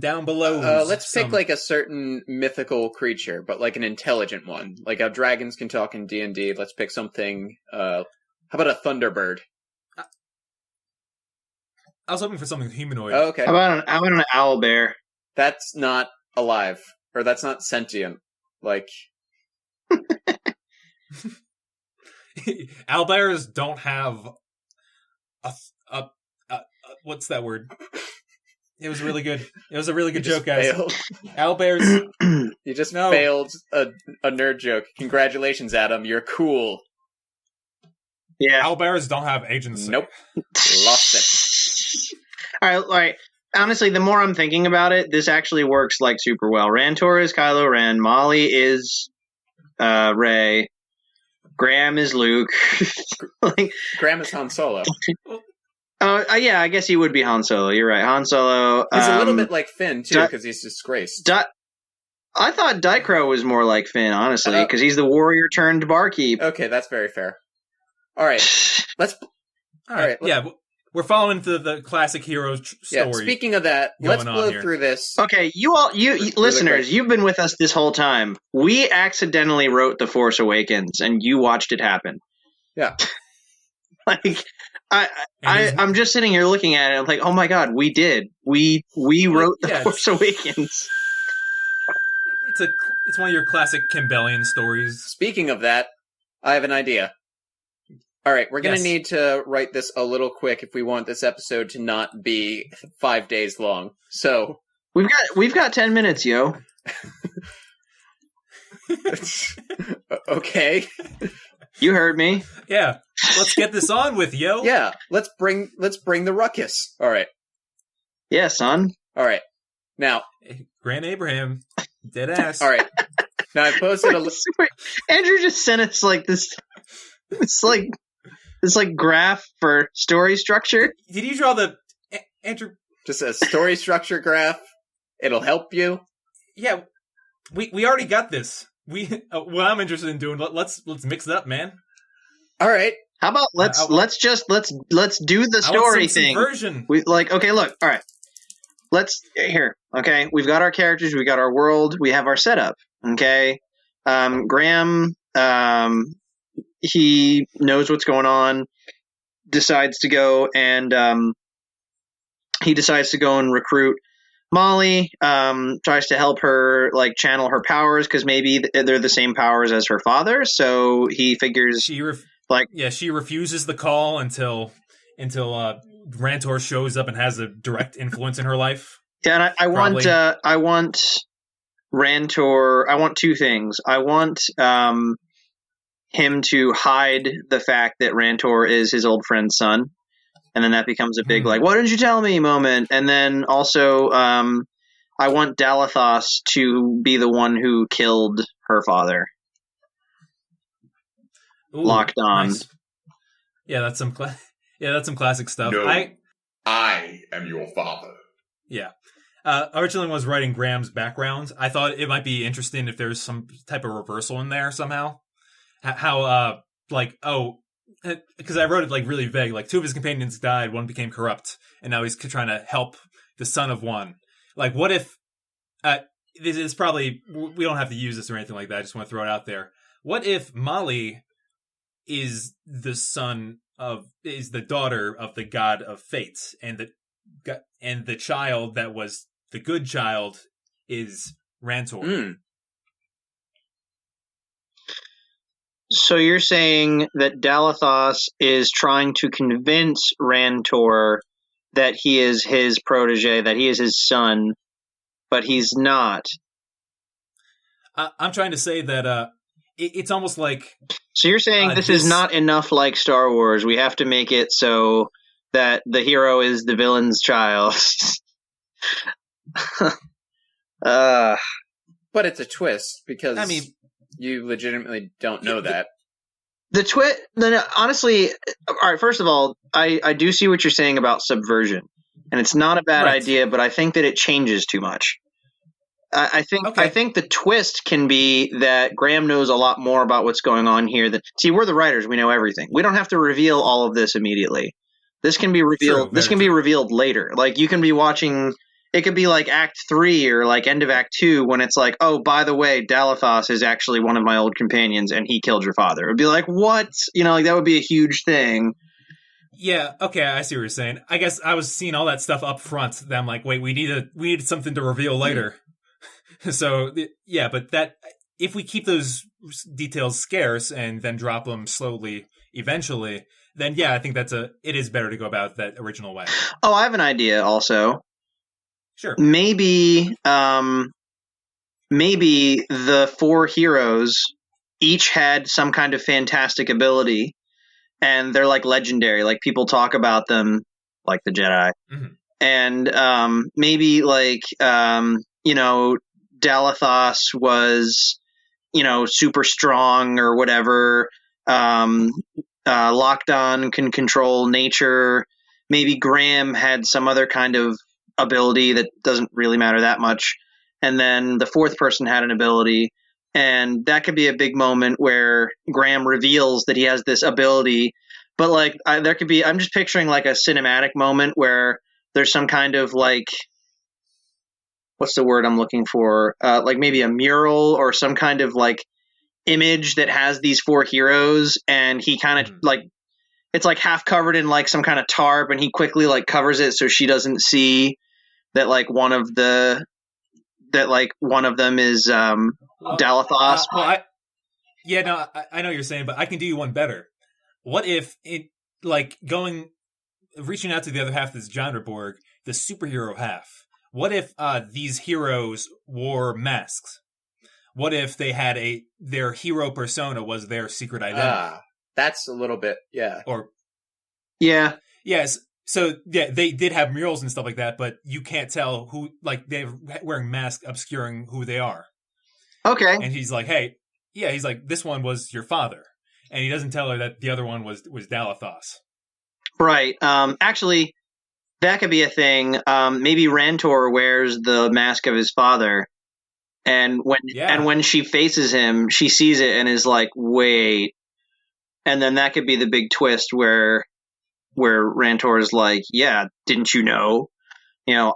down below. Let's pick like a certain mythical creature, but like an intelligent one. Like how dragons can talk in D&D. Let's pick something. How about a Thunderbird? I was hoping for something humanoid. Oh, okay. How about an owl bear? That's not alive, or that's not sentient. Like, Owlbears don't have a what's that word? It was really good. It was a really good joke, guys. failed. Owlbears. You just No. failed a nerd joke. Congratulations, Adam. You're cool. Yeah. Owlbears don't have agency. Nope. Lost it. All right. Honestly, the more I'm thinking about it, this actually works like super well. Rantor is Kylo Ren. Molly is Rey. Graham is Luke. Graham is Han Solo. Yeah, I guess he would be Han Solo. You're right. Han Solo. He's a little bit like Finn, too, Di- because he's disgraced. I thought Dicro was more like Finn, honestly, because he's the warrior turned barkeep. Okay, that's very fair. All right. Let's... All right. Yeah, we're following the classic hero story. Yeah, speaking of that, let's going on blow here. through this. Okay, you listeners, quick. you've been with us this whole time. We accidentally wrote The Force Awakens, and you watched it happen. Yeah. Like, I'm just sitting here looking at it. I'm like, oh my god, we did. We wrote The Force Awakens. It's one of your classic Campbellian stories. Speaking of that, I have an idea. All right, we're going to Yes. need to write this a little quick if we want this episode to not be 5 days long. So We've got 10 minutes, yo. okay. You heard me. Yeah, let's get this on with, yo. Yeah, let's bring the ruckus. All right. Yeah, son. All right. Now, Grant Abraham, dead ass. all right. Now I posted a Andrew just sent us like this graph for story structure. Did you draw the Andrew? just a story structure graph. It'll help you. Yeah, we already got this. What I'm interested in doing. Let's mix it up, man. All right. How about let's do the I want story some thing. subversion. Okay, look, all right. Okay, we've got our characters, we got our world, we have our setup. Okay, Graham, he knows what's going on, decides to go and recruit Molly, tries to help her like channel her powers because maybe they're the same powers as her father. So he figures Like, Yeah, she refuses the call until Rantor shows up and has a direct influence in her life. yeah, and Probably. I want Rantor. I want two things. I want him to hide the fact that Rantor is his old friend's son, and then that becomes a big like, "Why didn't you tell me?" moment. And then also, I want Dalathos to be the one who killed her father. Ooh, Locked on. nice. Yeah, that's some classic stuff. No, I am your father. Yeah. Originally, when I was writing Graham's background, I thought it might be interesting if there's some type of reversal in there somehow. How, because I wrote it like really vague. Like, two of his companions died, one became corrupt, and now he's trying to help the son of one. Like, what if? This is probably, we don't have to use this or anything like that. I just want to throw it out there. What if Molly is the daughter of the god of fate, and the child that was the good child is Rantor? So you're saying that Dalathos is trying to convince Rantor that he is his protege, that he is his son, but he's not. I'm trying to say that it's almost like... So you're saying this is not enough like Star Wars. We have to make it so that the hero is the villain's child. But it's a twist, because you legitimately don't know that. The twist, honestly, all right, first of all, I do see what you're saying about subversion. And it's not a bad idea, but I think that it changes too much. I think the twist can be that Graham knows a lot more about what's going on here. See, we're the writers; we know everything. We don't have to reveal all of this immediately. This can be revealed. Be revealed later. Like, you can be watching. It could be like Act 3 or like end of Act 2 when it's like, oh, by the way, Dalathos is actually one of my old companions and he killed your father. It would be like, what? Like, that would be a huge thing. Yeah, okay, I see what you're saying. I guess I was seeing all that stuff up front. That I'm like, wait, we need something to reveal later. So, yeah, but that, if we keep those details scarce and then drop them slowly eventually, then yeah, I think it is better to go about that original way. Oh, I have an idea also. Sure. Maybe the four heroes each had some kind of fantastic ability, and they're like legendary. Like, people talk about them like the Jedi. Mm-hmm. And maybe like Dalathos was super strong or whatever. Lockdown can control nature. Maybe Graham had some other kind of ability that doesn't really matter that much, and then the fourth person had an ability, and that could be a big moment where Graham reveals that he has this ability. But like, there could be, I'm just picturing like a cinematic moment where there's some kind of like, what's the word I'm looking for, like maybe a mural or some kind of like image that has these four heroes, and he kind of like, it's like half covered in like some kind of tarp, and he quickly like covers it so she doesn't see that like one of them is Dalathos. I know what you're saying, but I can do you one better. What if it, like, reaching out to the other half of this GenreBorg, the superhero half? What if these heroes wore masks? What if they had their hero persona was their secret identity? That's a little bit, yeah. Or yeah, yes. So yeah, they did have murals and stuff like that, but you can't tell who. Like, they're wearing masks obscuring who they are. Okay. And he's like, hey, yeah, he's like, this one was your father, and he doesn't tell her that the other one was Dalathos. Right. Actually, that could be a thing. Maybe Rantor wears the mask of his father, and when she faces him, she sees it and is like, wait. And then that could be the big twist where Rantor is like, yeah, didn't you know?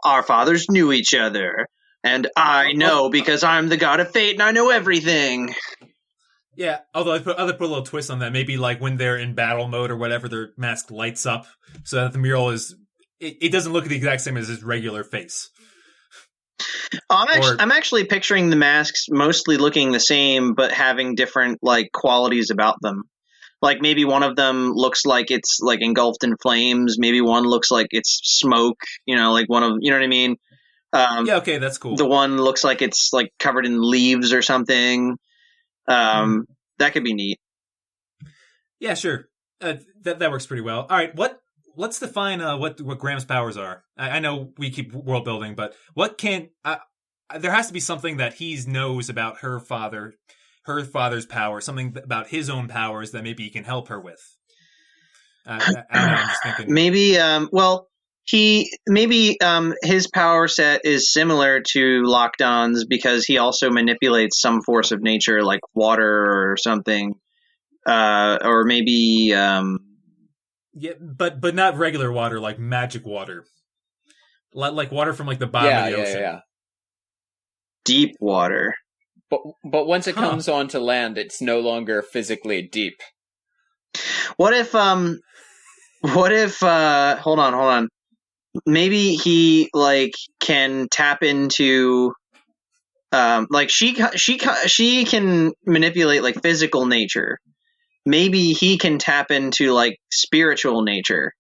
Our fathers knew each other, and I know because I'm the god of fate and I know everything. Yeah, although I put a little twist on that. Maybe like when they're in battle mode or whatever, their mask lights up so that the mural is, it doesn't look the exact same as his regular face. I'm actually picturing the masks mostly looking the same, but having different like qualities about them. Like maybe one of them looks like it's like engulfed in flames. Maybe one looks like it's smoke. Like one of, you know what I mean? Yeah, okay, that's cool. The one looks like it's like covered in leaves or something. That could be neat. Yeah, sure. That works pretty well. All right, let's define what Graham's powers are. I know we keep world building, but what can there has to be something that he knows about her father's power, something about his own powers that maybe he can help her with. I don't know, I'm just thinking. Maybe his power set is similar to Lockdown's because he also manipulates some force of nature like water or something. Or maybe yeah, but not regular water, like magic water, like water from like the bottom of the ocean. Yeah. Deep water. But once it comes onto land, it's no longer physically deep. What if hold on. Maybe he like can tap into like she can manipulate like physical nature. Maybe he can tap into like spiritual nature,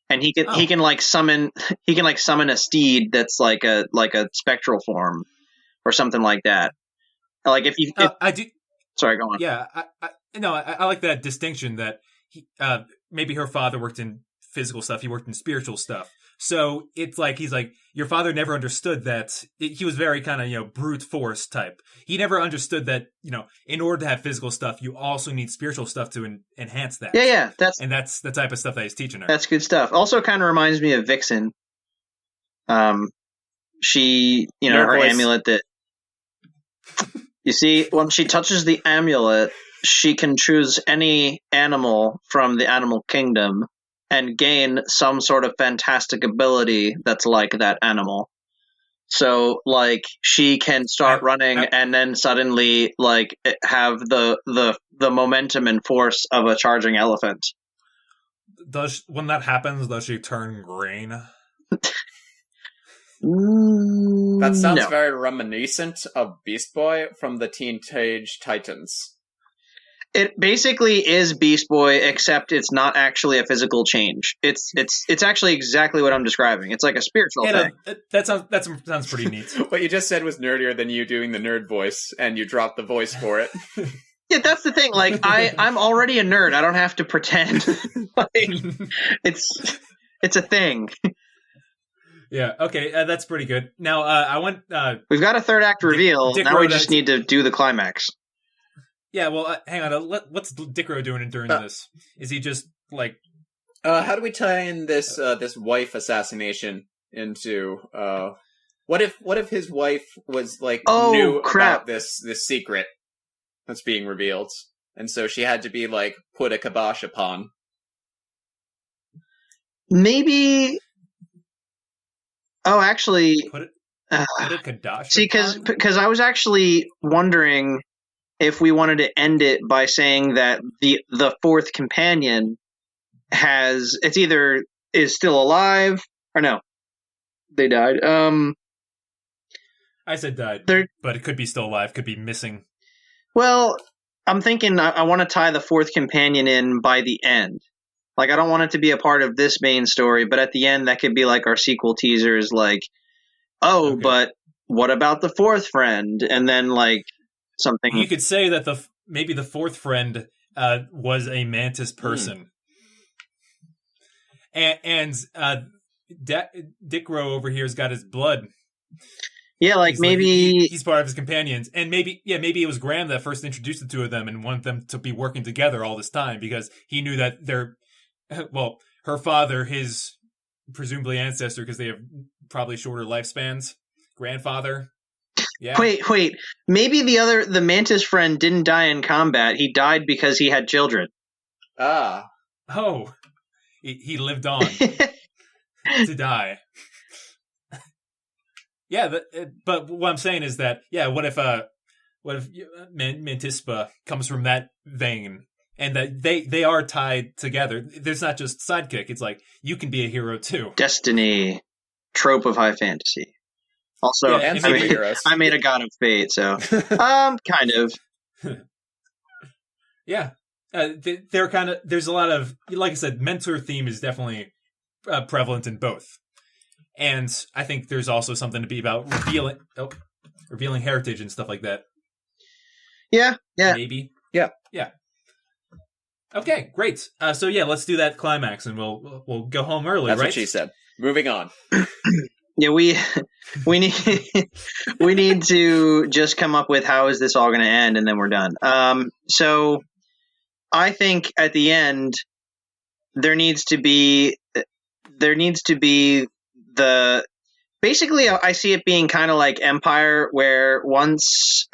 and he can like summon a steed that's like a spectral form or something like that. Like if I do. Sorry, go on. Yeah, I like that distinction that he, maybe her father worked in physical stuff, he worked in spiritual stuff. So it's like he's like, your father never understood that. He was very kind of brute force type. He never understood that in order to have physical stuff, you also need spiritual stuff to enhance that. Yeah, that's the type of stuff that he's teaching her. That's good stuff. Also, kind of reminds me of Vixen. She her voice. amulet that. You see, when she touches the amulet, she can choose any animal from the animal kingdom and gain some sort of fantastic ability that's like that animal. So, like, she can start running and then suddenly, like, have the momentum and force of a charging elephant. When that happens, does she turn green? That sounds No. very reminiscent of Beast Boy from the Teenage Titans. It basically is Beast Boy, except it's not actually a physical change. It's actually exactly what I'm describing. It's like a spiritual thing. That sounds pretty neat. What you just said was nerdier than you doing the nerd voice, and you dropped the voice for it. Yeah, that's the thing. Like, I'm already a nerd. I don't have to pretend. Like, it's a thing. Yeah. Okay. That's pretty good. Now, I want. We've got a third act reveal. Dick now we Rowe, just need to do the climax. Yeah. Well, hang on. What's Dick Rowe doing during this? Is he just like? How do we tie in this wife assassination into? What if his wife was like knew about this secret that's being revealed, and so she had to be like put a kibosh upon? Maybe. Oh, actually, Put a kibosh. see, because I was actually wondering if we wanted to end it by saying that the fourth companion is still alive or no, they died. I said died, but it could be still alive. Could be missing. Well, I'm thinking I want to tie the fourth companion in by the end. Like, I don't want it to be a part of this main story, but at the end, that could be like our sequel teasers, like, oh, but what about the fourth friend? And then, like, something. You could say that maybe the fourth friend was a mantis person. And Dick Rowe over here has got his blood. Yeah, like maybe he's part of his companions, and maybe it was Graham that first introduced the two of them and wanted them to be working together all this time because he knew that her father, his presumably ancestor, because they have probably shorter lifespans, grandfather. Yeah. Wait. Maybe the mantis friend didn't die in combat. He died because he had children. Ah. Oh, he lived on to die. Yeah, but what I'm saying is that what if Mantispa comes from that vein, and that they are tied together? There's not just sidekick. It's like you can be a hero too. Destiny, trope of high fantasy. Also, I made a god of fate, so kind of. Yeah. they're kind of, there's a lot of, like I said, mentor theme is definitely prevalent in both. And I think there's also something to be about revealing heritage and stuff like that. Yeah. Maybe. Yeah. Okay, great. So yeah, let's do that climax, and we'll go home early. That's right? what she said. Moving on. Yeah, we need we need to just come up with how is this all going to end, and then we're done. So I think at the end there needs to be the basically I see it being kind of like Empire, where once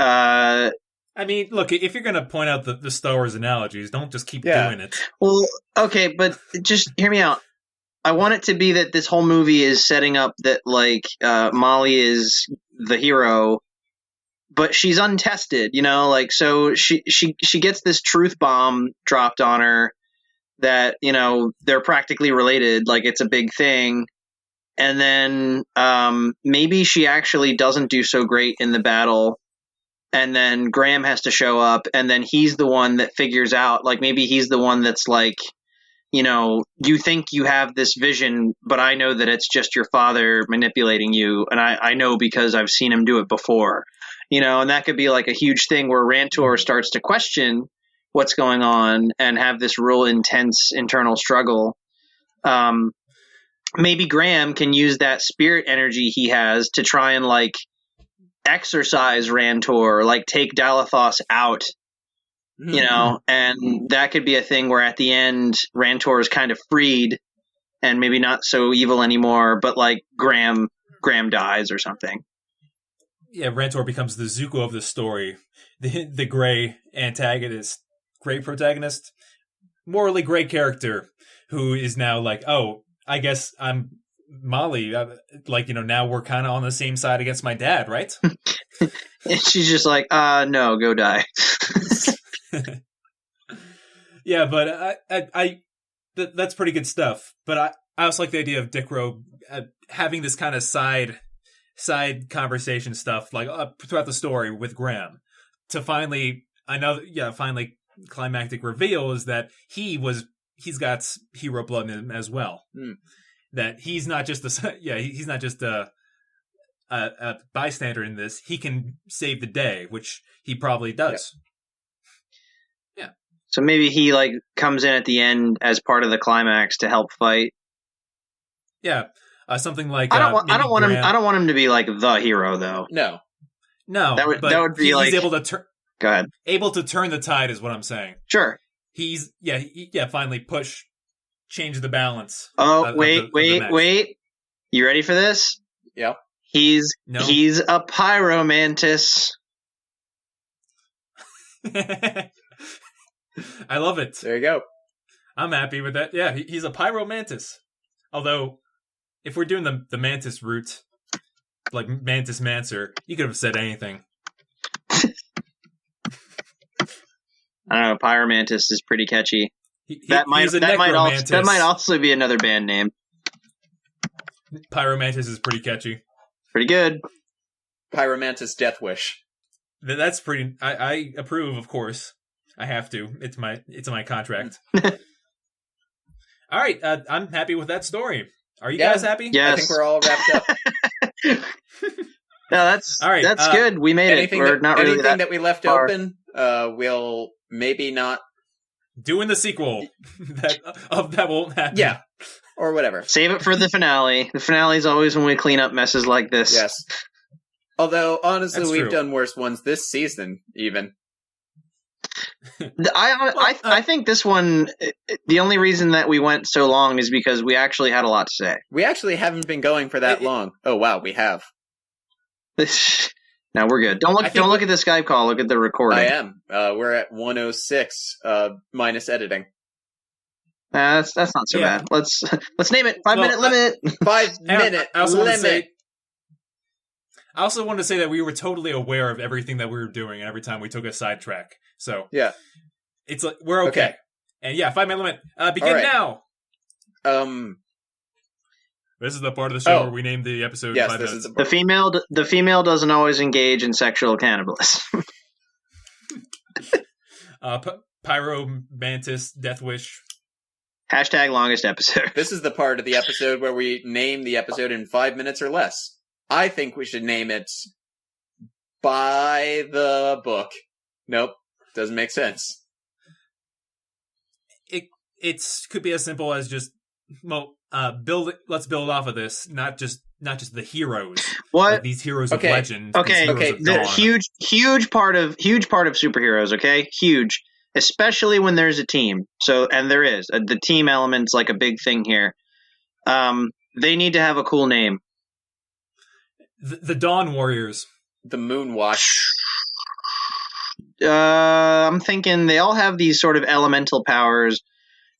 I mean, look, if you're going to point out the Star Wars analogies, don't just keep doing it. well, okay, but just hear me out. I want it to be that this whole movie is setting up that like Molly is the hero, but she's untested, like so she gets this truth bomb dropped on her that, they're practically related, like it's a big thing. And then maybe she actually doesn't do so great in the battle. And then Graham has to show up, and then he's the one that figures out, like maybe he's the one that's like, you think you have this vision, but I know that it's just your father manipulating you. And I know because I've seen him do it before, and that could be like a huge thing where Rantor starts to question what's going on and have this real intense internal struggle. Maybe Graham can use that spirit energy he has to try and like exercise Rantor, like take Dalathos out, and that could be a thing where at the end Rantor is kind of freed and maybe not so evil anymore, but like Graham dies or something. Yeah, Rantor becomes the Zuko of the story, the gray protagonist, morally gray character who is now like, oh, I guess I'm Molly, now we're kind of on the same side against my dad, right? And she's just like, no, go die. Yeah, but that's pretty good stuff. But I also like the idea of Dick Rowe having this kind of side conversation stuff like throughout the story with Graham to finally climactic reveal is that he's got hero blood in him as well. That he's not just he's not just a bystander in this. He can save the day, which he probably does. Yeah. So maybe he like comes in at the end as part of the climax to help fight. Yeah, something like I don't want him to be like the hero though. No. That would be like he's able to turn. Go ahead. Able to turn the tide is what I'm saying. Sure. He's finally change the balance. Oh, wait. You ready for this? Yep. He's a pyromantis. I love it. There you go. I'm happy with that. Yeah, he's a pyromantis. Although, if we're doing the mantis route, like Mantis Mancer, you could have said anything. I don't know. Pyromantis is pretty catchy. He's That might also be another band name. Pyromantis is pretty catchy. Pretty good. Pyromantis Death Wish. That's pretty. I approve, of course. I have to. It's my contract. All right, I'm happy with that story. Are you guys happy? Yes. I think we're all wrapped up. No, that's all right. That's good. We made it. We're not really anything that we left open. We'll maybe not doing the sequel. that won't happen. Yeah, or whatever. Save it for the finale. The finale is always when we clean up messes like this. Yes. Although honestly, That's we've true. done worse ones this season. Even I think this one. The only reason that we went so long is because we actually had a lot to say. we actually haven't been going for that long. Oh wow, we have. No, we're good. Don't look at the Skype call. Look at the recording. I am. We're at 106 minus editing. That's not so bad. Let's name it. 5-minute limit. 5-minute I also want to limit. say. I also wanted to say that we were totally aware of everything that we were doing every time we took a sidetrack. So Yeah. it's like we're okay. And 5-minute limit. Begin right. now. This is the part of the show Oh. where we name the episode Yes, 5 this minutes. is The female doesn't always engage in sexual cannibalism. Pyro Mantis Death Wish. Hashtag longest episode. This is the part of the episode where we name the episode in 5 minutes or less. I think we should name it By the Book. Nope, doesn't make sense. It could be as simple as just let's build off of this, not just the heroes. What? Like these heroes of legend. Okay. These heroes of The dawn. huge part of superheroes. Okay, huge, especially when there's a team. So, and there is the team element's like a big thing here. They need to have a cool name. The Dawn Warriors. The Moonwatch. I'm thinking they all have these sort of elemental powers.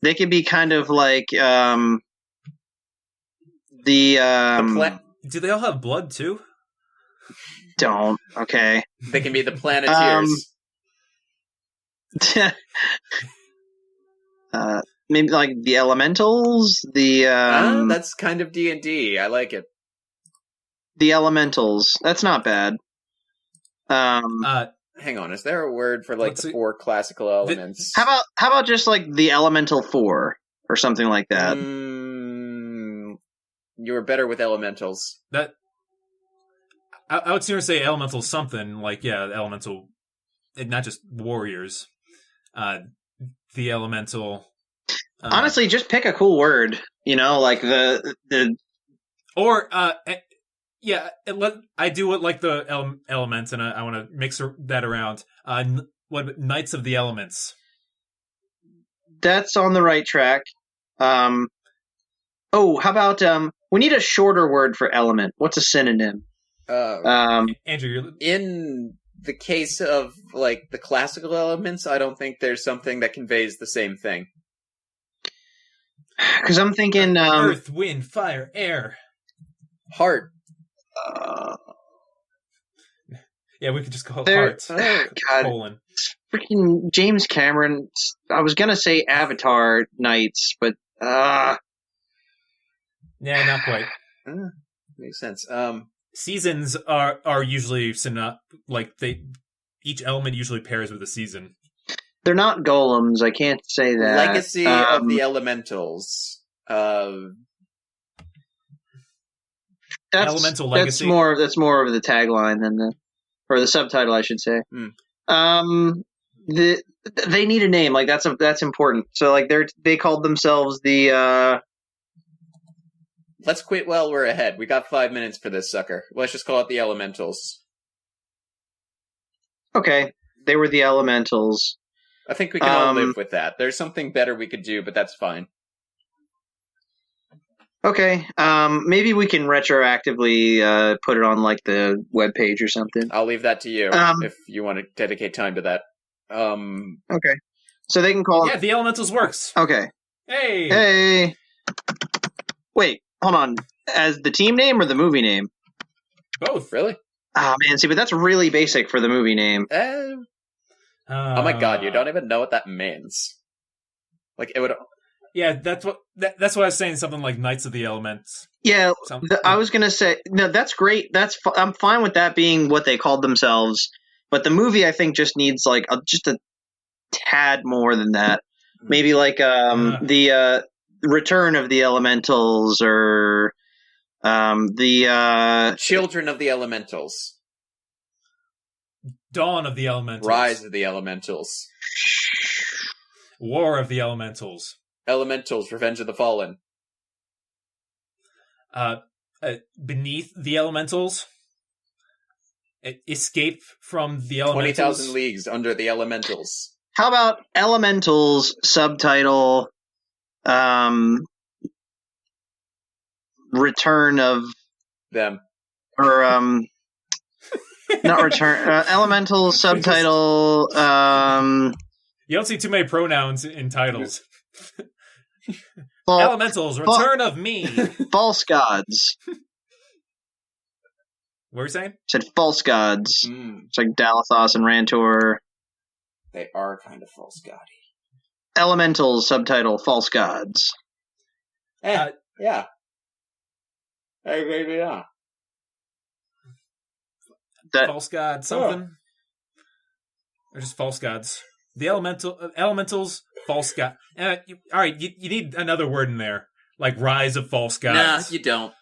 They could be kind of like The Do they all have blood too? don't. Okay. They can be the Planeteers. Maybe like the elementals. That's kind of D&D. I like it. The elementals. That's not bad. Hang on, is there a word for like Let's the see. 4 classical elements? How about just like the elemental 4 or something like that? You were better with elementals. That I would sooner say elemental something like elemental, and not just warriors. The elemental. Honestly, just pick a cool word. You know, like the Or I do it like the elements, and I want to mix that around. What Knights of the Elements? that's on the right track. How about we need a shorter word for element. What's a synonym? Andrew, In the case of like the classical elements, I don't think there's something that conveys the same thing. Because I'm thinking Earth, Wind, Fire, Air. Heart. Yeah, we could just call it There- Hearts. God. Colon. freaking James Cameron. I was gonna say Avatar Nights, but Yeah, not quite. Makes sense. Seasons are usually each element usually pairs with a season. they're not golems. I can't say that. Legacy of the Elementals. Elemental Legacy. That's more of the tagline than the subtitle, I should say. They need a name. Like that's important. So like they called themselves the. Let's quit while we're ahead. We got 5 minutes for this sucker. Let's just call it the Elementals. Okay, they were the Elementals. I think we can all live with that. There's something better we could do, but that's fine. Okay, maybe we can retroactively put it on like the webpage or something. I'll leave that to you if you want to dedicate time to that. Okay, so they can call. Yeah, the Elementals works. Okay. Hey. Wait, hold on. As the team name or the movie name? Both. Really? Oh man, see, but that's really basic for the movie name. Oh my god, you don't even know what that means. Like it would. Yeah, that's what I was saying. Something like Knights of the Elements. Yeah, Something. I was gonna say no. That's great. I'm fine with that being what they called themselves. But the movie, I think, just needs like just a tad more than that. Maybe like the Return of the Elementals or the Children of the Elementals. Dawn of the Elementals. Rise of the Elementals. War of the Elementals. Elementals, Revenge of the Fallen. Beneath the Elementals. Escape from the Elementals. 20,000 Leagues Under the Elementals. How about Elementals subtitle Return of Them. or not Return Elementals subtitle You don't see too many pronouns in titles. Fal- Elementals, Return of Me. False Gods. What were you saying? Said False Gods. It's like Dalathos and Rantor. They are kind of false gaudy. Elementals subtitle False Gods. Yeah. Hey, baby, yeah. That False God something? Or just False Gods? The elementals, false god. All right, you need another word in there, like rise of false Nah, gods. you don't.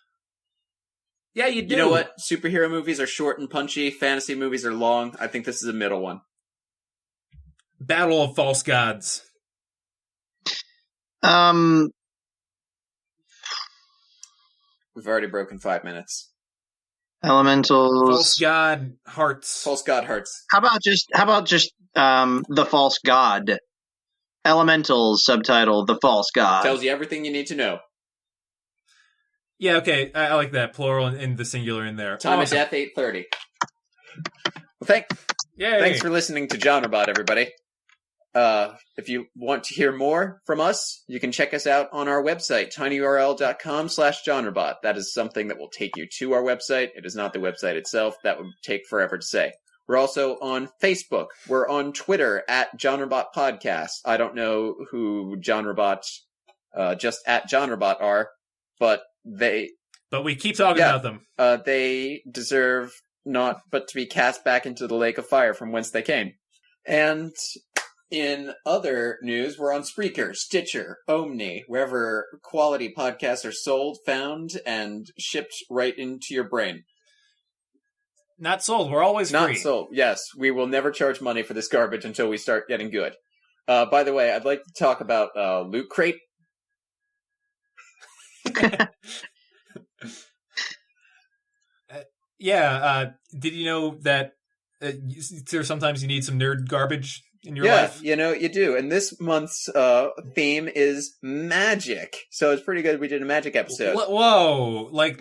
Yeah, you do. You know what? Superhero movies are short and punchy. Fantasy movies are long. I think this is a middle one. Battle of false gods. We've already broken 5 minutes. Elementals. False god hearts. False god hearts. How about just the false god? Elementals subtitle the false god. Tells you everything you need to know. Yeah, okay, I like that plural and the singular in there. Time Awesome. of death 8:30. Well, Yay. thanks for listening to GenreBot, everybody. If you want to hear more from us, you can check us out on our website, tinyurl.com/GenreBot. That is something that will take you to our website. It is not the website itself. That would take forever to say. We're also on Facebook. We're on Twitter at GenreBot Podcast. I don't know who GenreBot, just at GenreBot are, but But we keep talking about them. they deserve not but to be cast back into the lake of fire from whence they came. And in other news, we're on Spreaker, Stitcher, Omni, wherever quality podcasts are sold, found, and shipped right into your brain. Not sold. We're always Not free. sold. Yes, we will never charge money for this garbage until we start getting good. By the way, I'd like to talk about Loot Crate. Did you know that sometimes you need some nerd garbage in your Yeah, life? you know, you do. And this month's theme is magic. So it's pretty good we did a magic episode. Whoa, like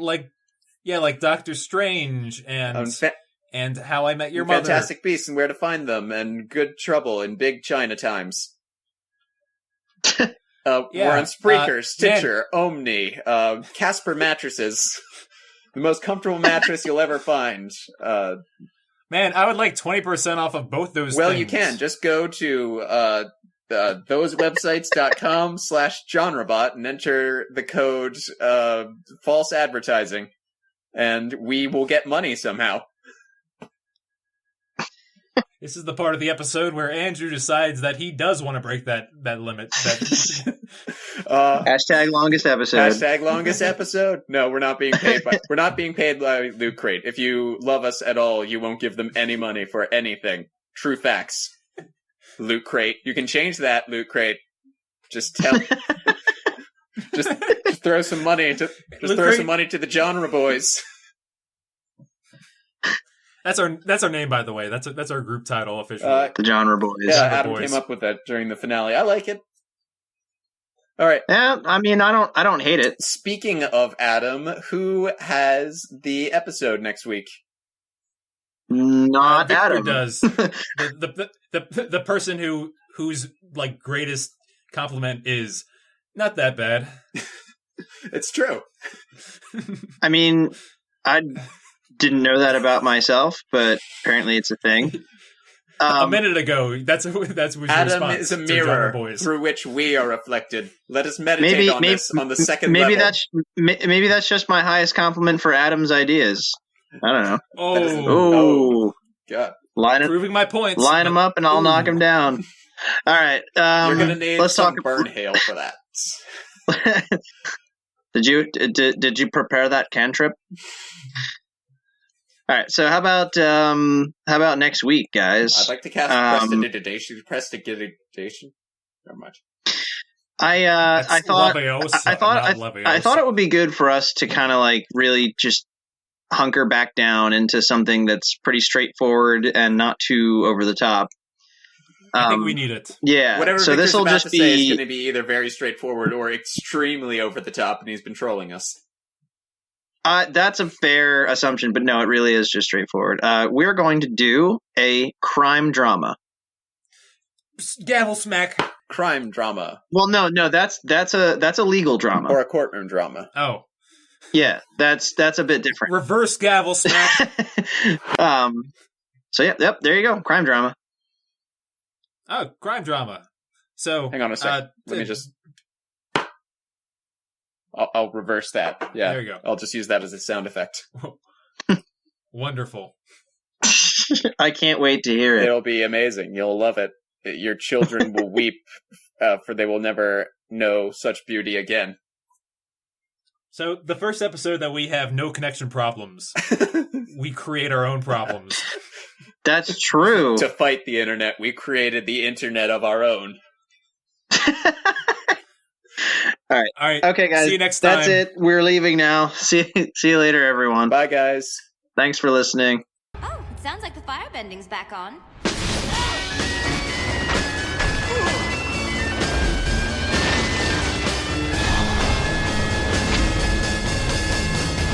Doctor Strange and How I Met Your Mother. Fantastic Beasts and Where to Find Them and Good Trouble in Big China Times. We're on Spreaker, Stitcher, Omni, Casper mattresses. The most comfortable mattress you'll ever find. Man, I would like 20% off of both those Well, things. you can. Just go to thosewebsites.com/GenreBot and enter the code false advertising, and we will get money somehow. This is the part of the episode where Andrew decides that he does want to break that limit. Hashtag longest episode. Hashtag longest episode. No, we're not being paid by Loot Crate. If you love us at all, you won't give them any money for anything. True facts. Loot Crate. You can change that, Loot Crate. Just just throw some money to the genre boys. That's our name, by the way. That's our group title officially. The genre boys. Yeah, Genre Adam boys. came up with that during the finale. I like it. All right. Yeah, I mean, I don't hate it. Speaking of Adam, who has the episode next week? Not Victor Adam. does. the person whose like greatest compliment is not that bad. It's true. I mean, I didn't know that about myself, but apparently it's a thing. A minute ago, that's was your Adam response is a to mirror Genre Boys. through which we are reflected. Let us meditate on this on the second maybe level. maybe that's just my highest compliment for Adam's ideas. I don't know. Oh, God. proving my points. Line them up, and I'll knock them down. All right. You're going to need let's some talk. burn hail for that. Did you prepare that cantrip? All right. So how about next week, guys? I'd like to cast prestidigitation. Never mind. I thought Leviosa. I thought it would be good for us to kind of like really just hunker back down into something that's pretty straightforward and not too over the top. I think we need it. Yeah. Whatever so Victor's this will about just to say is be going to be either very straightforward or extremely over the top, and he's been trolling us. that's a fair assumption, but no, it really is just straightforward. We're going to do a crime drama. Gavel smack. Crime drama. Well, no, that's a legal drama. Or a courtroom drama. Oh, Yeah, that's a bit different. reverse gavel smack. So yep, there you go, crime drama. Oh, crime drama. So Hang on a sec. Let me just... I'll reverse that. Yeah, There you go. I'll just use that as a sound effect. Wonderful. I can't wait to hear it. It'll be amazing. You'll love it. Your children will weep, for they will never know such beauty again. So the first episode that we have no connection problems, we create our own problems. That's true. To fight the internet, we created the internet of our own. All right. Okay, guys. See you next time. That's it. We're leaving now. See you later, everyone. Bye, guys. Thanks for listening. Oh, it sounds like the firebending's back on.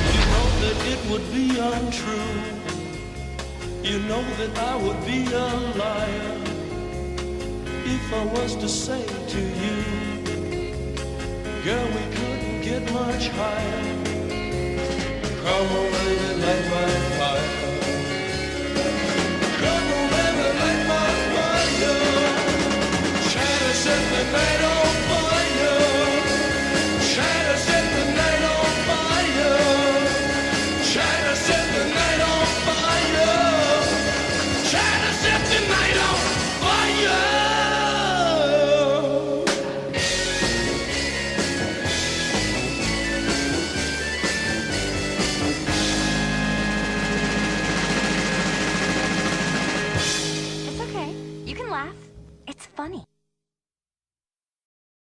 You know that it would be untrue. You know that I would be a liar if I was to say to you, girl, we couldn't get much higher. Come on, baby, light my fire. Come on, baby, light my fire. Try to set the night on fire. Try to set the night on fire. Try to set the night on fire. Try to set the night on fire. It's okay. You can laugh. It's funny.